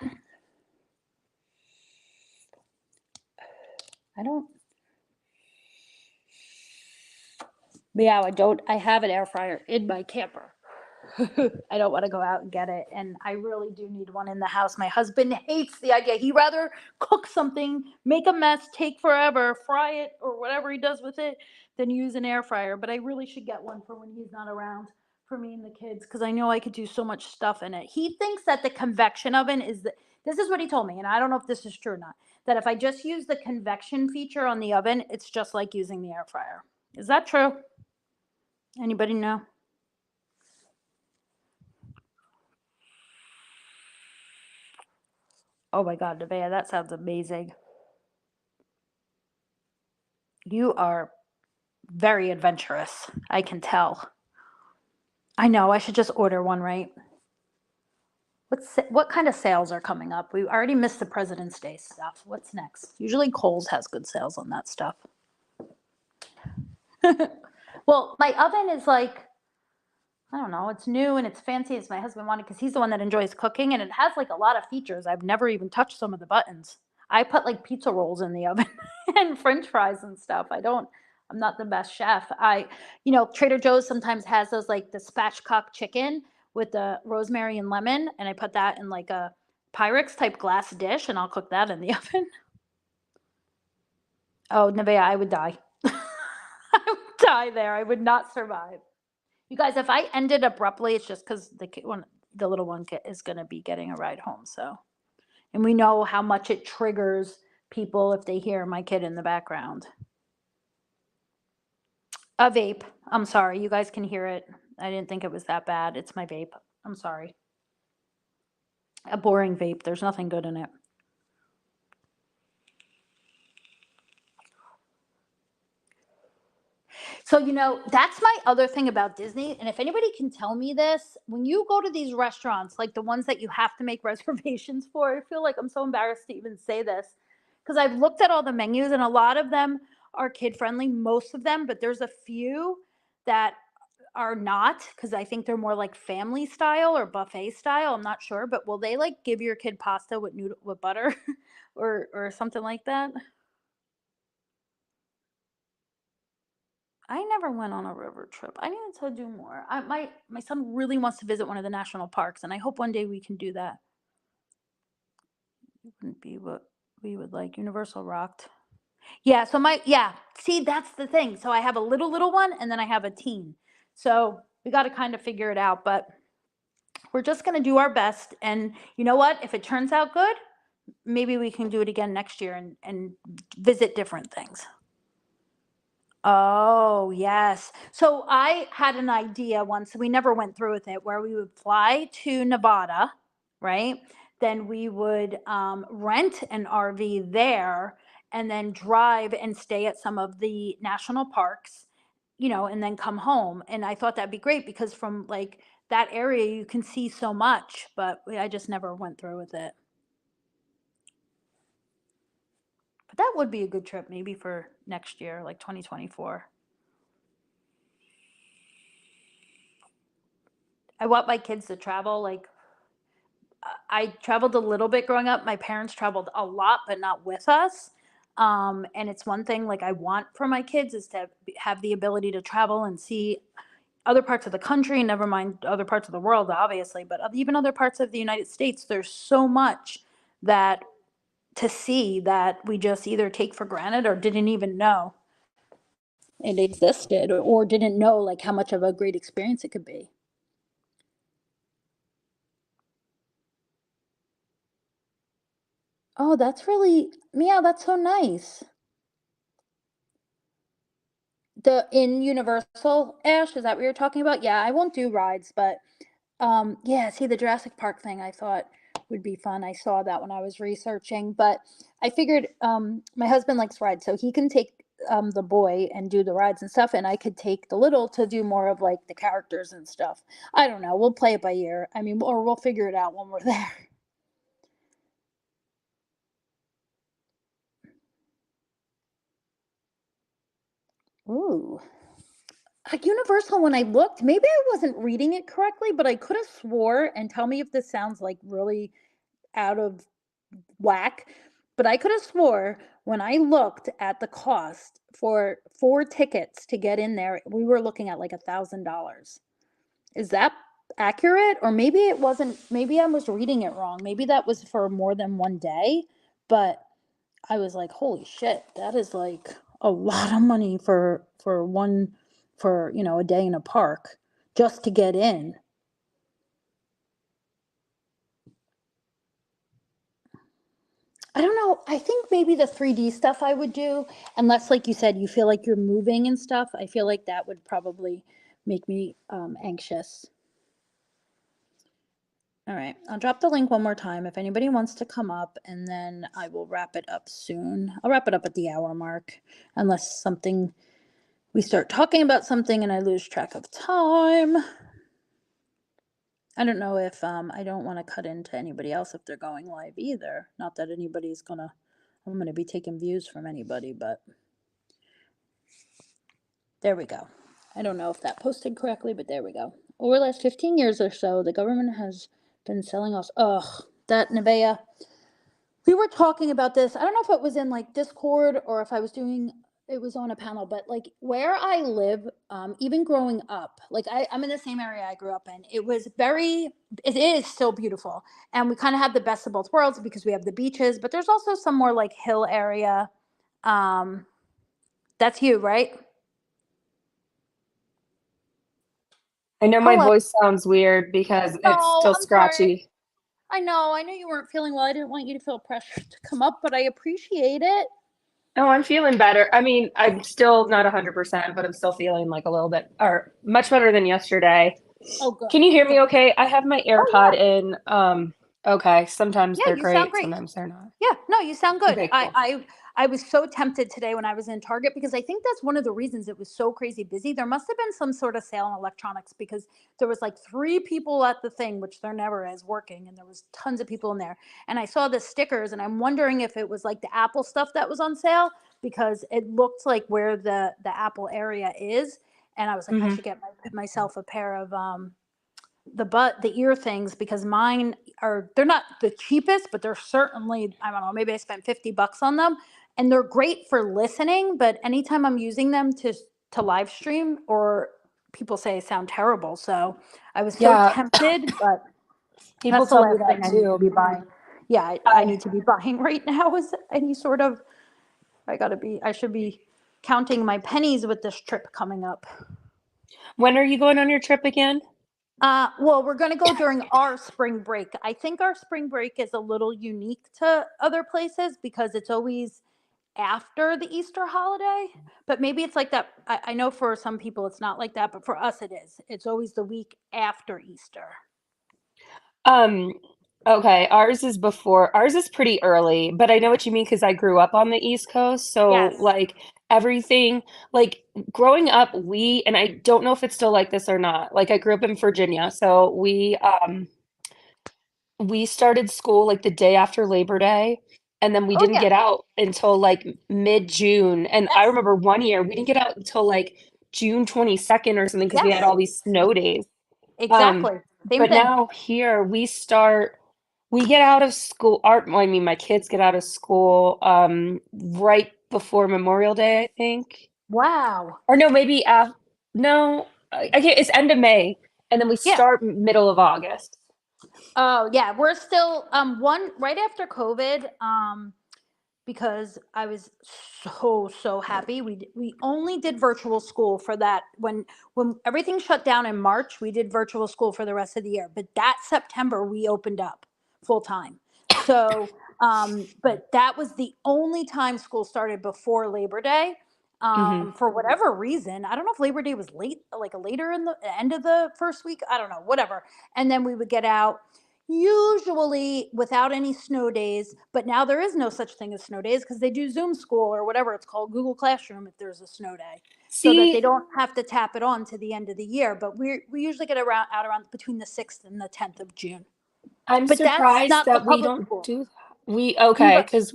Yeah, I have an air fryer in my camper. I don't want to go out and get it. And I really do need one in the house. My husband hates the idea. He'd rather cook something, make a mess, take forever, fry it, or whatever he does with it, than use an air fryer. But I really should get one for when he's not around for me and the kids, because I know I could do so much stuff in it. He thinks that the convection oven this is what he told me, and I don't know if this is true or not, that if I just use the convection feature on the oven, it's just like using the air fryer. Is that true? Anybody know? Oh my God, Nevaeh, that sounds amazing. You are very adventurous. I can tell. I know. I should just order one, right? What kind of sales are coming up? We already missed the President's Day stuff. What's next? Usually Kohl's has good sales on that stuff. Well, my oven is like, I don't know, it's new and it's fancy. It's my husband wanted, because he's the one that enjoys cooking, and it has like a lot of features. I've never even touched some of the buttons. I put like pizza rolls in the oven and French fries and stuff. I'm not the best chef. Trader Joe's sometimes has those, like the spatchcock chicken with the rosemary and lemon, and I put that in like a Pyrex type glass dish, and I'll cook that in the oven. Oh, Nevaeh, I would die. I would die there. I would not survive. You guys, if I ended abruptly, it's just because the little one is going to be getting a ride home. So, and we know how much it triggers people if they hear my kid in the background. A vape. I'm sorry. You guys can hear it. I didn't think it was that bad. It's my vape. I'm sorry. A boring vape. There's nothing good in it. So, that's my other thing about Disney. And if anybody can tell me this, when you go to these restaurants, like the ones that you have to make reservations for, I feel like I'm so embarrassed to even say this, because I've looked at all the menus and a lot of them are kid friendly, most of them, but there's a few that are not, because I think they're more like family style or buffet style. I'm not sure, but will they like give your kid pasta with butter or something like that? I never went on a river trip. I need to do more. My son really wants to visit one of the national parks, and I hope one day we can do that. It wouldn't be what we would like. Universal rocked. Yeah. So See, that's the thing. So I have a little one, and then I have a teen. So we got to kind of figure it out. But we're just gonna do our best. And you know what? If it turns out good, maybe we can do it again next year and visit different things. Oh, yes. So I had an idea once, we never went through with it, where we would fly to Nevada, right? Then we would rent an RV there and then drive and stay at some of the national parks, and then come home. And I thought that'd be great because from like that area, you can see so much, but I just never went through with it. But that would be a good trip maybe for next year, like 2024. I want my kids to travel. Like, I traveled a little bit growing up. My parents traveled a lot, but not with us. And it's one thing like I want for my kids is to have the ability to travel and see other parts of the country, never mind other parts of the world, obviously, but even other parts of the United States. There's so much that to see that we just either take for granted or didn't even know it existed, or didn't know like how much of a great experience it could be. Oh, that's so nice. In Universal, Ash, is that what you're talking about? Yeah, I won't do rides, but yeah, see the Jurassic Park thing, I thought would be fun. I saw that when I was researching, but I figured my husband likes rides, so he can take the boy and do the rides and stuff, and I could take the little to do more of like the characters and stuff. I don't know. We'll play it by ear. I mean, or we'll figure it out when we're there. Ooh. Universal, when I looked, maybe I wasn't reading it correctly, but I could have swore, and tell me if this sounds like really out of whack, but I could have swore when I looked at the cost for 4 tickets to get in there, we were looking at like $1,000. Is that accurate? Or maybe it wasn't, maybe I was reading it wrong. Maybe that was for more than one day, but I was like, holy shit, that is like a lot of money for one, for, a day in a park just to get in. I don't know. I think maybe the 3D stuff I would do, unless, like you said, you feel like you're moving and stuff. I feel like that would probably make me anxious. All right, I'll drop the link one more time if anybody wants to come up, and then I will wrap it up soon. I'll wrap it up at the hour mark, unless we start talking about something and I lose track of time. I don't know if I don't want to cut into anybody else if they're going live either. Not that I'm going to be taking views from anybody, but there we go. I don't know if that posted correctly, but there we go. Over the last 15 years or so, the government has been selling us. Ugh, that Nevaeh. We were talking about this. I don't know if it was in like Discord or if it was on a panel, but like where I live, even growing up, like I'm in the same area I grew up in. It is still beautiful. And we kind of have the best of both worlds because we have the beaches, but there's also some more like hill area. That's you, right? I know my Hello. voice sounds weird because it's Oh, still I'm sorry. scratchy. I know you weren't feeling well. I didn't want you to feel pressured to come up, but I appreciate it. Oh, I'm feeling better. I mean, I'm still not 100%, but I'm still feeling like a little bit or much better than yesterday. Oh, good. Can you hear Good. me okay? I have my Oh, AirPod yeah. in. Okay. Sometimes Yeah, they're you sound great, great. sometimes they're not. Yeah, no, you sound good. Okay, cool. I was so tempted today when I was in Target because I think that's one of the reasons it was so crazy busy. There must have been some sort of sale on electronics because there was like 3 people at the thing, which there never is, working, and there was tons of people in there. And I saw the stickers, and I'm wondering if it was like the Apple stuff that was on sale because it looked like where the Apple area is. And I was like, I Hmm. should get myself a pair of the ear things because mine they're not the cheapest, but they're certainly, I don't know, maybe I spent $50 on them, and they're great for listening, but anytime I'm using them to live stream, or people say I sound terrible, so I was so Yeah, tempted, but people that's the tell me last thing that I need to too. be buying. Yeah, I I need to be buying right now is any sort of, I should be counting my pennies with this trip coming up. When are you going on your trip again? Well, we're going to go during our spring break. I think our spring break is a little unique to other places because it's always after the Easter holiday, but maybe it's like that. I know for some people it's not like that, but for us it is. It's always the week after Easter. Um, okay, ours is pretty early, but I know what you mean because I grew up on the East Coast. So Yes. like everything, like growing up, and I don't know if it's still like this or not. Like I grew up in Virginia, so we started school like the day after Labor Day, and then we Oh, didn't yeah. get out until like mid-June. And I Yes. remember one year we didn't get out until like June 22nd or something because we had Yes. all these snow days. Um, Exactly. Same but thing. now here we get out of school, I mean, my kids get out of school right before Memorial Day, I think. Wow. Or no, maybe no, I can't, it's end of May, and then we Yeah. start middle of August. Oh, yeah. We're still one right after COVID. Because I was so happy. We only did virtual school for that when everything shut down in March. We did virtual school for the rest of the year, but that September we opened up full time. So, but that was the only time school started before Labor Day. Hmm. For whatever reason, I don't know if Labor Day was late, like later in the end of the first week. I don't know, whatever. And then we would get out. usually without any snow days, but now there is no such thing as snow days because they do Zoom school or whatever it's called, Google Classroom, if there's a snow day, so that they See, don't have to tap it on to the end of the year. But we usually get around out around between the 6th and the 10th of June. I'm But that's surprised not the that we public don't school. do that. We You okay, got, because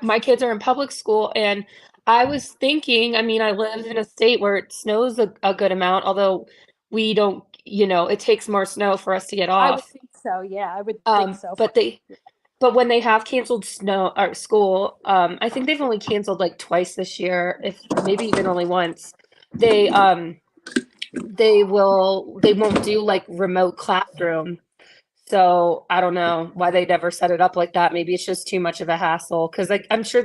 my kids are in public school, and I was thinking, I mean, I live in a state where it snows a good amount, although we don't, it takes more snow for us to get I would off. think so. Yeah, I would think Um, so. but they, but when they have canceled snow or school, I think they've only canceled like twice this year, if maybe even only once. They they won't do like remote classroom. So I don't know why they never set it up like that. Maybe it's just too much of a hassle because like I'm sure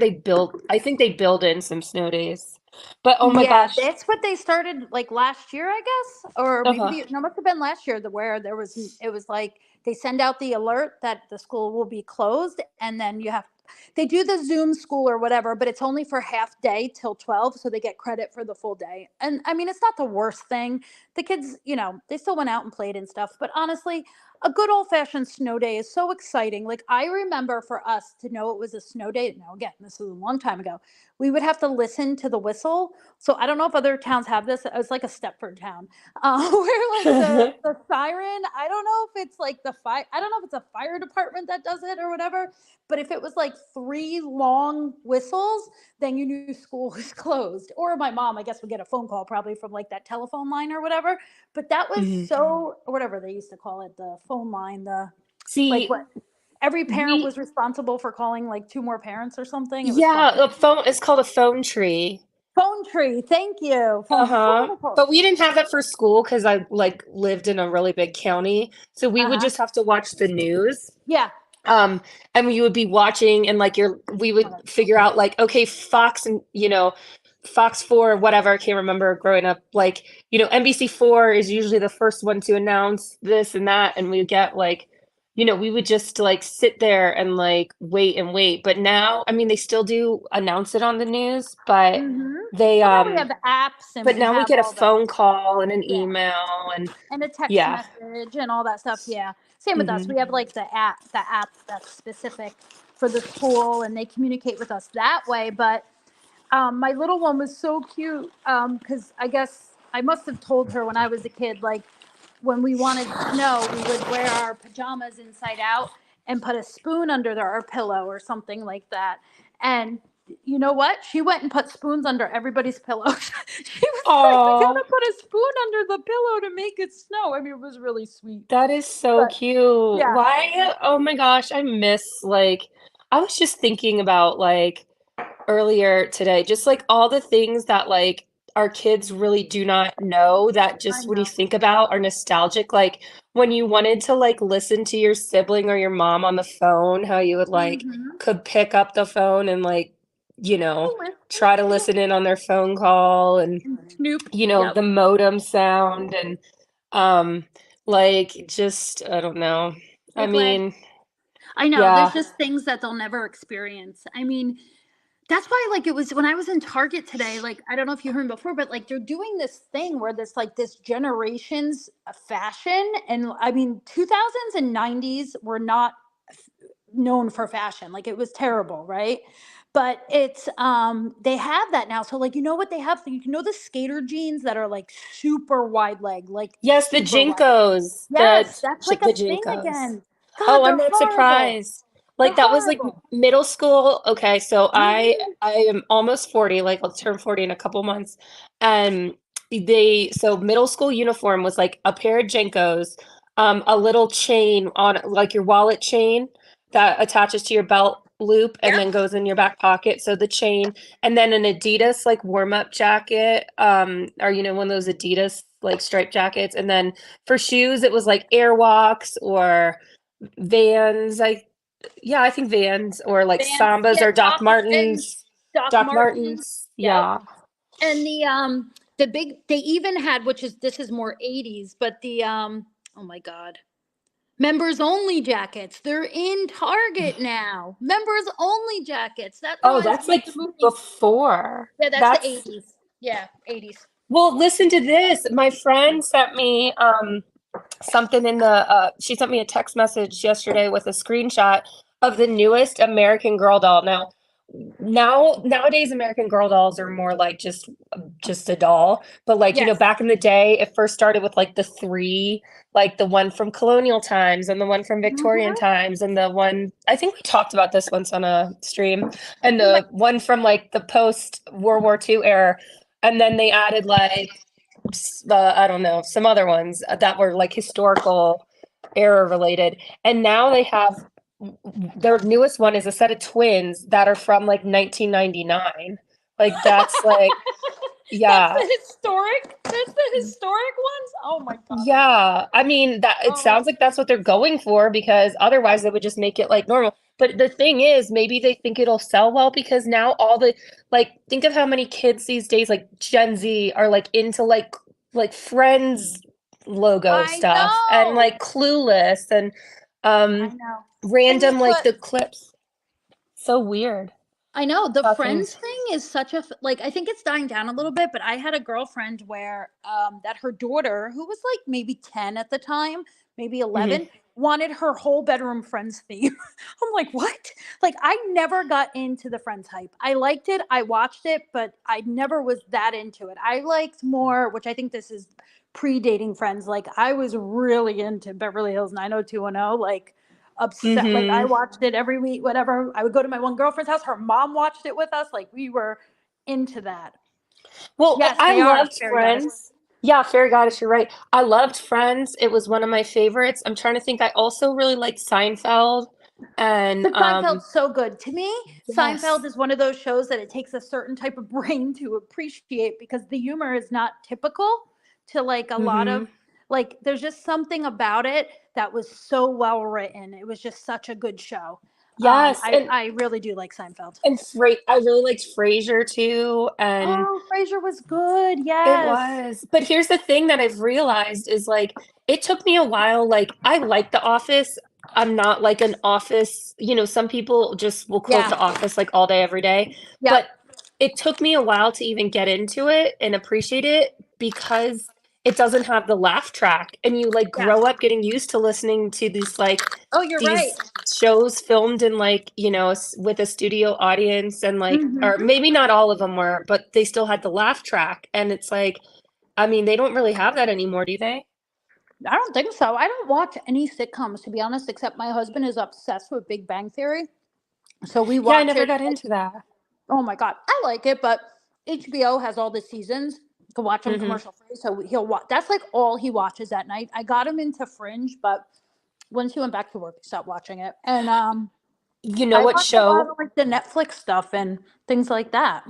I think they build in some snow days. But oh my Yeah, gosh. that's what they started like last year, I guess, or maybe Uh-huh. no, it must have been last year, where there was it was like they send out the alert that the school will be closed, and then they do the Zoom school or whatever, but it's only for half day till 12, so they get credit for the full day. And I mean, it's not the worst thing. The kids, they still went out and played and stuff, but honestly, a good old fashioned snow day is so exciting. Like I remember for us to know it was a snow day. Now again, this was a long time ago. We would have to listen to the whistle, so I don't know if other towns have this. It's like a Stepford town, where like the siren. I don't know if it's like the fire. I don't know if it's a fire department that does it or whatever. But if it was like three long whistles, then you knew school was closed. Or my mom, I guess, would get a phone call probably from like that telephone line or whatever. But that was Mhm. so, or whatever they used to call it, the phone line. The like See, what every parent we was responsible for calling like two more parents or something. It was yeah, fun. a phone it's called a phone tree. Phone tree. Thank you. Phone. Uh-huh. But we didn't have that for school because I like lived in a really big county. So we Uh would huh. just have to watch the news. Yeah. Um, and we would be watching and like we Oh, would that's so figure cool. out like, okay, Fox and Fox 4, whatever, I can't remember growing up, like, NBC 4 is usually the first one to announce this and that, and we get like, we would just like sit there and like wait and wait. But now, I mean, they still do announce it on the news, Mm-hmm. they Well, now we have the apps and but we now we have get a all the, phone call and an yeah, email and and a text yeah. message and all that stuff. Yeah. Same with us. Hmm. We have like the app that's specific for the school, and they communicate with us that way. But my little one was so cute because I guess I must have told her when I was a kid, like when we wanted snow, we would wear our pajamas inside out and put a spoon under our pillow or something like that. And you know what? She went and put spoons under everybody's pillows. She was like, "We Oh, gotta put a spoon under the pillow to make it snow." I mean, it was really sweet. that is so But cute. yeah, Why? Oh my gosh, I miss like I was just thinking about like earlier today, just like all the things that like our kids really do not know that I just when you know. think about are nostalgic. Like when you wanted to like listen to your sibling or your mom on the phone, how you would like Mm-hmm. could pick up the phone and like, you know, try to Yeah. listen in on their phone call and And Snoop. the Yep. modem sound and um like just I don't know. So I glad. mean, I know. There's yeah. just things that they'll never experience. I mean, that's why, like, it was when I was in Target today, like, I don't know if you heard before, but like they're doing this thing where this generation's fashion. And I mean, 2000s and 90s were not known for fashion. Like, it was terrible, right? But it's they have that now. So like, you know what they have? So you know the skater jeans that are like super wide leg, like Yes, the super wide leg. Jinkos, Yes, that's like a the thing Jinkos. again. God, Oh, I'm they're not horrible. surprised. They're Like that was like horrible. middle school. Okay, so Hmm. I am almost 40, like I'll turn 40 in a couple months. And so middle school uniform was like a pair of Jinkos, a little chain on like your wallet chain that attaches to your belt loop and Yep. then goes in your back pocket. So the chain and then an Adidas like warm-up jacket, or one of those Adidas like striped jackets. And then for shoes, it was like Airwalks or Vans. I think Vans or like Vans, Sambas yeah, or Doc and Martens. Doc Doc Martens. Martens. Yep. Yeah. And the big they even had, which is this is more 80s, but the oh my god. Members only jackets. They're in Target now. Members only jackets. That Oh, reminds that's me of like the movie. before. Yeah, that's the That's 80s. Yeah, 80s. well, listen to this. My friend sent me something in the she sent me a text message yesterday with a screenshot of the newest American Girl doll. Nowadays American Girl dolls are more like just a doll, but like Yes. back in the day it first started with like the three, like the one from colonial times and the one from Victorian Hmm. times and the one, I think we talked about this once on a stream, and We might. the one from like the post World War II era, and then they added like I don't know, some other ones that were like historical era related. And now they have their newest one is a set of twins that are from like 1999. Like that's like, That's yeah. the historic. That's the historic ones. Oh my god. Yeah, I mean that it Oh, sounds like that's what they're going for because otherwise they would just make it like normal. But the thing is, maybe they think it'll sell well because now all the like think of how many kids these days like Gen Z are like into like Friends logo I stuff and know. like Clueless and I um know. And random guess like what? the clips. So weird I know the how friends things. thing is such a like I think it's dying down a little bit, but I had a girlfriend where that her daughter, who was like maybe 10 at the time, maybe Mhm. 11, wanted her whole bedroom Friends theme. I'm like, "What?" Like I never got into the Friends hype. I liked it, I watched it, but I never was that into it. I liked more, which I think this is predating Friends. Like I was really into Beverly Hills 90210, like upset. Like I Mhm. watched it every week, whatever. I would go to my one girlfriend's house. Her mom watched it with us. Like we were into that. Well, Yes, I they are loved fairy goddess. Friends. Yeah, Fairy Goddess, you're right. I loved Friends. It was one of my favorites. I'm trying to think. I also really liked Seinfeld. And But Seinfeld's so good. To me, Seinfeld yes. is one of those shows that it takes a certain type of brain to appreciate because the humor is not typical to like a lot of Hmm. like there's just something about it that was so well written. It was just such a good show. Yes, I really do like Seinfeld. I really liked Frasier too, and Oh, Frasier was good. it Yes. was. But here's the thing that I've realized is like it took me a while. Like I like The Office. I'm not like an Office, some people just will quote Yeah. The Office like all day, every day. Yep. But it took me a while to even get into it and appreciate it because it doesn't have the laugh track. And you like Yeah. grow up getting used to listening to Oh, you're right. these shows filmed in like with a studio audience and like, or Hmm. maybe not all of them were, but they still had the laugh track, and it's like, I mean, they don't really have that anymore, do they? I don't think so. I don't watch any sitcoms, to be honest, except my husband is obsessed with Big Bang Theory. So we Yeah, I watch never it. got Like, into that. oh my God. I like it, but HBO has all the seasons. You can watch them Hmm. commercial free. So he'll watch. That's like all he watches at night. I got him into Fringe, but once he went back to work, he stopped watching it. And You know I what watch a lot show of like the Netflix stuff and things like that.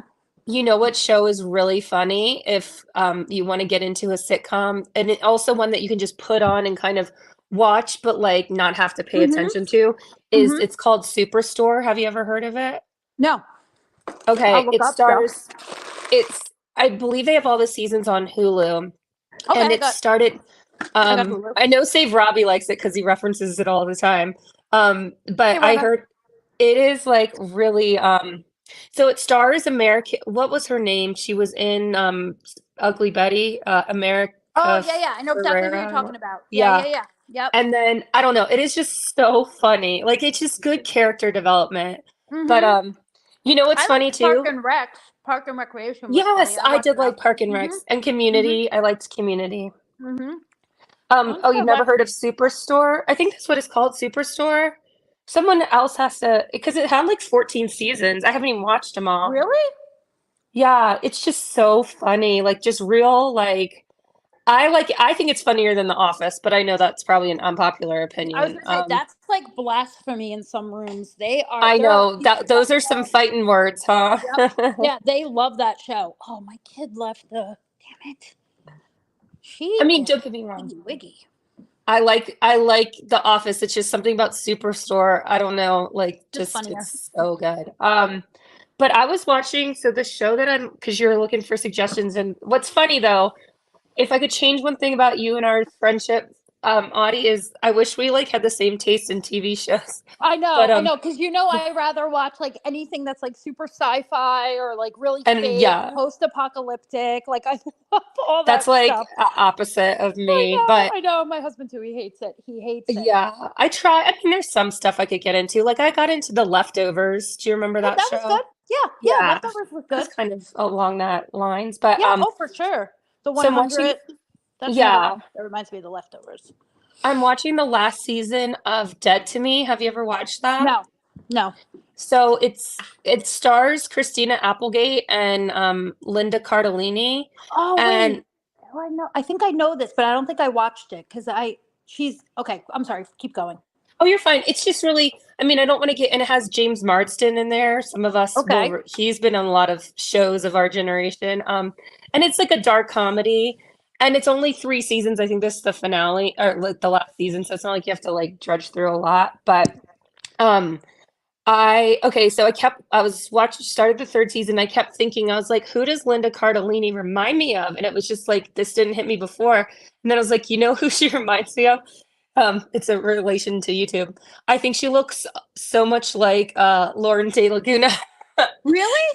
is really funny if you want to get into a sitcom, and it also one that you can just put on and kind of watch but like not have to pay Mm-hmm. attention to, is Mm-hmm. it's called Superstore. Have you ever heard of it? No, I'll Okay, look up stuff. it's I believe they have all the seasons on Hulu, Okay, and it started. I got Hulu. I know Save Robbie likes it because he references it all the time. Hey, But I Reva. heard it is like really. So it stars America. What was her name? She was in Ugly Betty. America Oh yeah, yeah. I know exactly who you're Ferrera. talking about. Yeah, Yeah, yeah, yeah. Yep. and then I don't know. It is just so funny. Like it's just good character development. But Mm-hmm. you know what's I funny liked Park too? and Rec. Park and Recreation was Yes, funny. I I watched did that like one. Park and Mm-hmm. Recs and Mm-hmm. Community. I liked Community. Mm-hmm. Once Oh, I you've never left. heard of Superstore? I think that's what it's called, Superstore. Someone else has to, because it had like 14 seasons. I haven't even watched them all. Really? Yeah, it's just so funny. Like just real, like I think it's funnier than The Office, but I know that's probably an unpopular I was opinion. gonna say that's like blasphemy in some rooms. They are I there are know people that that those are some love. fighting words, huh? Yep. Yeah, they love that show. Oh, my kid left the. Damn it. She I mean, is don't get me wrong. wiggy wiggy. I like The Office. It's just something about Superstore. I don't know, like Just just funnier. it's so good. But I was watching so the show that I'm because you're looking for suggestions, and what's funny though, if I could change one thing about you and our friendship, Audie is. I wish we like had the same taste in TV shows, but I know, because I rather watch like anything that's like super sci-fi or like really and fake, yeah, post-apocalyptic. Like I love all that's that like stuff. opposite of me. But I know. My husband too. He hates it. He hates it. yeah, I try. I mean, there's some stuff I could get into. Like I got into The Leftovers. Do you remember Oh, that that was good. show? Yeah, yeah. Yeah, Leftovers was that's good. kind of along that lines. But Yeah. Oh, for sure. The so I'm watching. 100. That show Yeah, that reminds me of the Leftovers. I'm watching the last season of Dead to Me. Have you ever watched that? No, no. So it stars Christina Applegate and Linda Cardellini, Oh and wait. Oh, I know. I think I know this, but I don't think I watched it because I. She's okay. I'm sorry. Keep going. oh, you're fine. It's just really, I mean, I don't want to get, and it has James Marsden in there. Some of us Okay. will, he's been on a lot of shows of our generation. And it's like a dark comedy, and it's only 3 seasons. I think this is the finale or like the last season, so it's not like you have to like drudge through a lot. But um, okay, so I was watching, started the 3rd season. I kept thinking, I was like, who does Linda Cardellini remind me of? And it was just like, this didn't hit me before. And then I was like, you know who she reminds me of? It's a relation to YouTube. I think she looks so much like Lauren De Laguna. Really?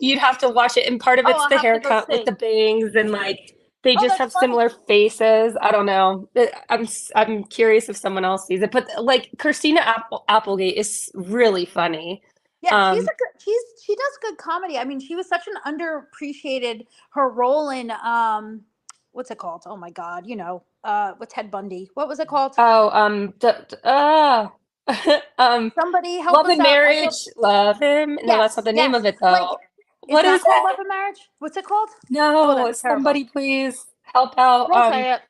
You'd have to watch it, and part of Oh, it's I'll the have to go haircut with see. the bangs, and like they Oh, just that's have funny. similar faces. I don't know. I'm curious if someone else sees it, but like Christina Applegate is really funny. Yeah, she's Um, a good. She does good comedy. I mean, she was such an underappreciated her role in what's it called? Oh my God, with Ted Bundy. What was it called? oh, um, Somebody help Love us and out. I feel Marriage, Love Him. No, that's not yes, the name yes. of it Like though. it's What not is called it? Love and Marriage. What's it called? Oh, No, that's terrible. somebody please help out. We'll say it.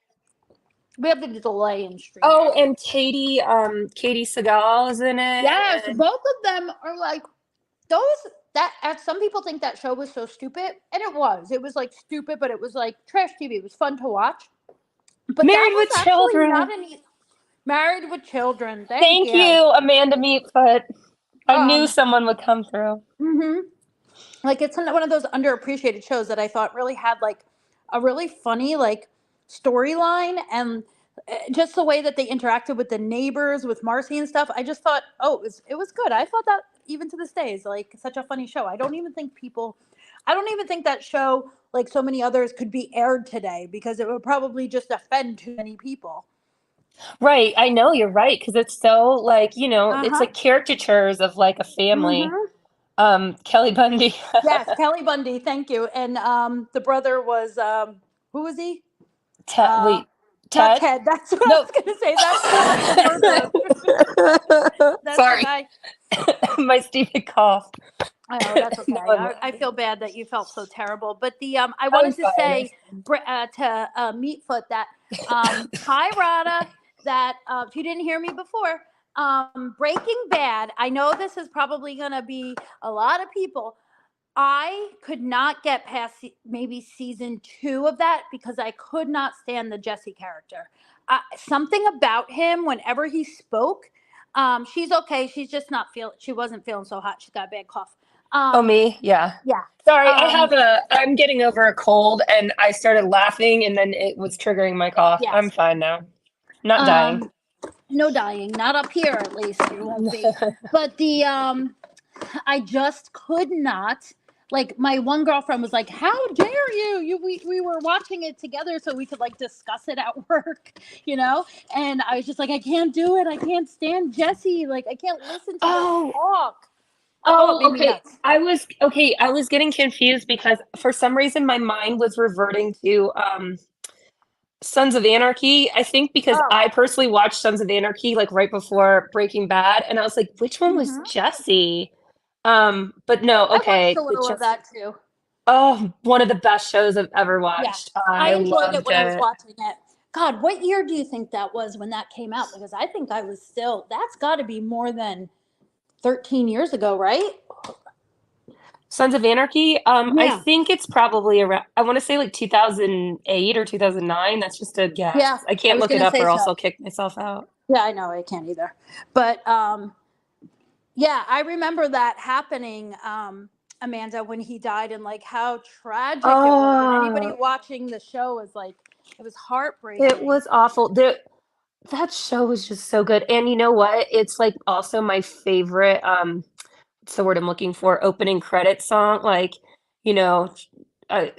We have the delay in streaming. Oh, and Katie Seagal is in it, Yes, and both of them are like those that as some people think that show was so stupid, and it was. It was like stupid, but it was like trash TV. It was fun to watch. But that Married was with actually not Children. an Married with Children. Thank Thank you. you, Amanda Meatfoot. I knew Um, someone would come through. hmm like it's one of those underappreciated shows that I thought really had like a really funny like storyline and just the way that they interacted with the neighbors, with Marcy and stuff. I just thought, oh, it was good. I thought that even to this day is like such a funny show. I don't even think that show, like so many others, could be aired today because it would probably just offend too many people. Right, I know you're right because it's so like Uh it's huh. like caricatures of like a family. Mm-hmm. Kelly Bundy. Yes, Kelly Bundy. Thank you. And the brother was who was he? Uh, Wait, Not Ted? Ted. That's what I No. was going to say. That's the murderer. That's the Sorry, guy. my stupid cough. Oh, that's okay. No, I'm I laughing. feel bad that you felt so terrible. But I I'm wanted to fine. say to Meatfoot that hi Rada, that if you didn't hear me before, Breaking Bad. I know this is probably going to be a lot of people. I could not get past maybe season 2 of that because I could not stand the Jesse character. Something about him, whenever he spoke, she's okay. She's just not feel. She wasn't feeling so hot. She's got a bad cough. Oh, Um, me? Yeah. yeah. Sorry, Um, I'm getting over a cold and I started laughing and then it was triggering my cough. I'm yes. fine now. Not dying. Um, no dying. Not up here, at least. You won't be. But I just could not. Like my one girlfriend was like, "How dare you? We were watching it together so we could like discuss it at work, you know?" And I was just like, "I can't do it. I can't stand Jesse. Like I can't listen to them Oh, talk." Oh, it oh, made me okay. nuts. I was getting confused because for some reason my mind was reverting to Sons of Anarchy. I think because Oh, I personally watched Sons of Anarchy like right before Breaking Bad, and I was like, which one was hmm Jesse? But no, I watched okay. a little of that too. One of the best shows I've ever Yes, watched. I I enjoyed it loved when I was it. watching it. God, what year do you think that was when that came out? Because I think I was still. That's got to be more than 13 years ago, right? Sons of Anarchy. I Yeah. think it's probably around, I want to say like 2008 or 2009. That's just a Yeah, guess. I I can't was look it gonna up say or else so. I'll kick myself out. Yeah, I know I can't either. But yeah, I remember that happening, Amanda, when he died, and like how tragic it was. And anybody Oh, watching the show was like, it was it heartbreaking. was awful. That show was just so good. And you know what? It's like also my favorite, what's the word I'm looking for? Opening credit song. Like, you know,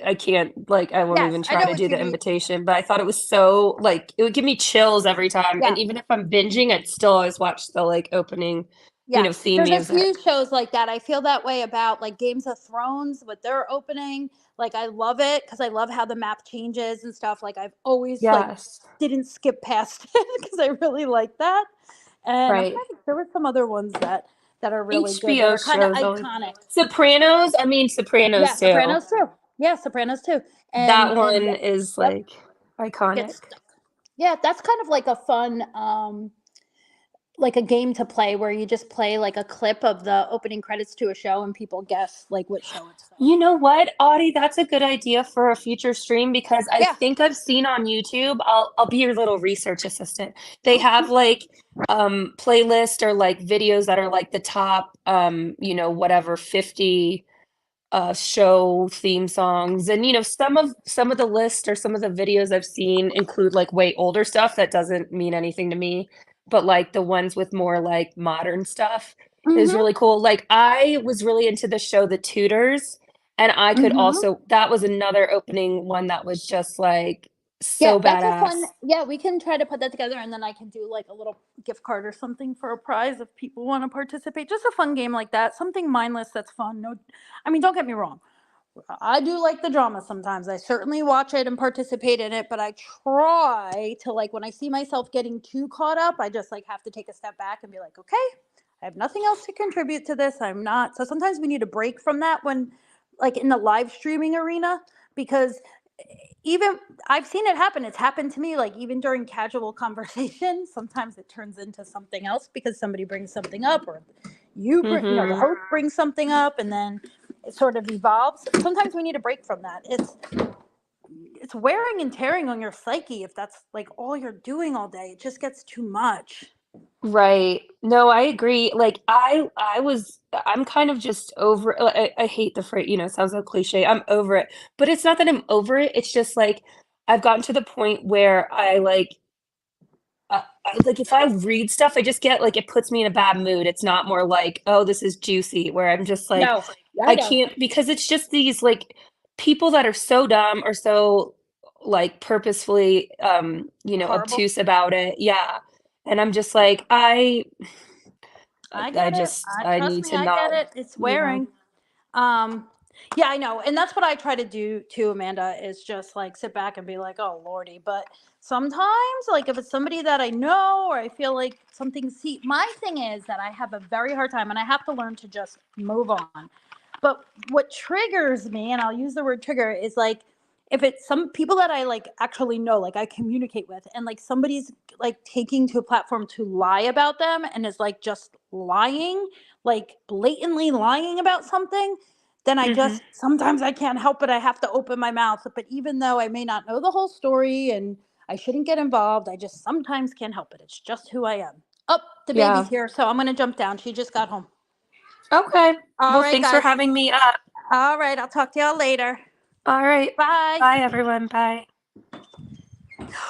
I can't like I won't Yes, even I try know to what do you the mean. invitation, but I thought it was so like it would give me chills every time. Yeah. And even if I'm binging, I'd still always watch the like opening, Yeah, theme there's a music. few shows like that. I feel that way about like Games of Thrones with their opening. Like I love it because I love how the map changes and stuff. Like I've always like Yes. didn't skip past it because I really like that. And I'm Right. trying to think, there were some other ones that are really good that HBO are kind of shows always iconic. Sopranos, I mean Yeah, Sopranos too. Sopranos too. Yeah, Sopranos too. That And one is yep, like iconic. gets stuck. Yeah, that's kind of like a fun like a game to play where you just play like a clip of the opening credits to a show and people guess like what show it's from. You know what, Audie? That's a good idea for a future stream because I Yeah. think I've seen on YouTube. I'll be your little research assistant. They have like playlist or like videos that are like the top whatever 50 show theme songs. And some of the list or some of the videos I've seen include like way older stuff that doesn't mean anything to me, but like the ones with more like modern stuff is Mhm. really cool. Like I was really into the show The Tudors, and I could Mhm. also that was another opening one that was just like Yeah, so that's a fun. badass. Yeah, we can try to put that together and then I can do like a little gift card or something for a prize if people want to participate. Just a fun game like that. Something mindless that's fun. No, I mean, don't get me wrong. I do like the drama sometimes. I certainly watch it and participate in it, but I try to like when I see myself getting too caught up, I just like have to take a step back and be like, okay, I have nothing else to contribute to this. I'm not. So sometimes we need a break from that when like in the live streaming arena because even I've seen it happen. It's happened to me like even during casual conversation, sometimes it turns into something else because somebody brings something up or the Mhm. host brings something up and then it sort of evolves. Sometimes we need a break from that. It's wearing and tearing on your psyche if that's like all you're doing all day. It just gets too much. Right. No, I agree. Like I'm kind of just over I hate the phrase, it sounds so cliche. I'm over it. But it's not that I'm over it. It's just like I've gotten to the point where like if I read stuff, I just get like it puts me in a bad mood. It's not more like, oh, this is juicy, where I'm just like, No, I I know. can't because it's just these like people that are so dumb or so like purposefully Horrible. obtuse about it. Yeah. And I'm just like, I I get it. just I I trust need me, to I get not, it. It's you know. wearing. Um, yeah, I know. And that's what I try to do too, Amanda, is just like sit back and be like, oh, Lordy. But sometimes, like if it's somebody that I know or I feel like something, see, my thing is that I have a very hard time and I have to learn to just move on. But what triggers me, and I'll use the word trigger, is like if it's some people that I like actually know, like I communicate with, and like somebody's like taking to a platform to lie about them and is like just lying, like blatantly lying about something, then I Mhm. just sometimes I can't help it. I have to open my mouth. But even though I may not know the whole story and I shouldn't get involved, I just sometimes can't help it. It's just who I am. Oh, the baby's Yeah. here, so I'm gonna jump down. She just got home. Okay. All Well, right, thanks for guys. having me up. All right, I'll talk to y'all later. All right. Bye. Bye, everyone. Bye.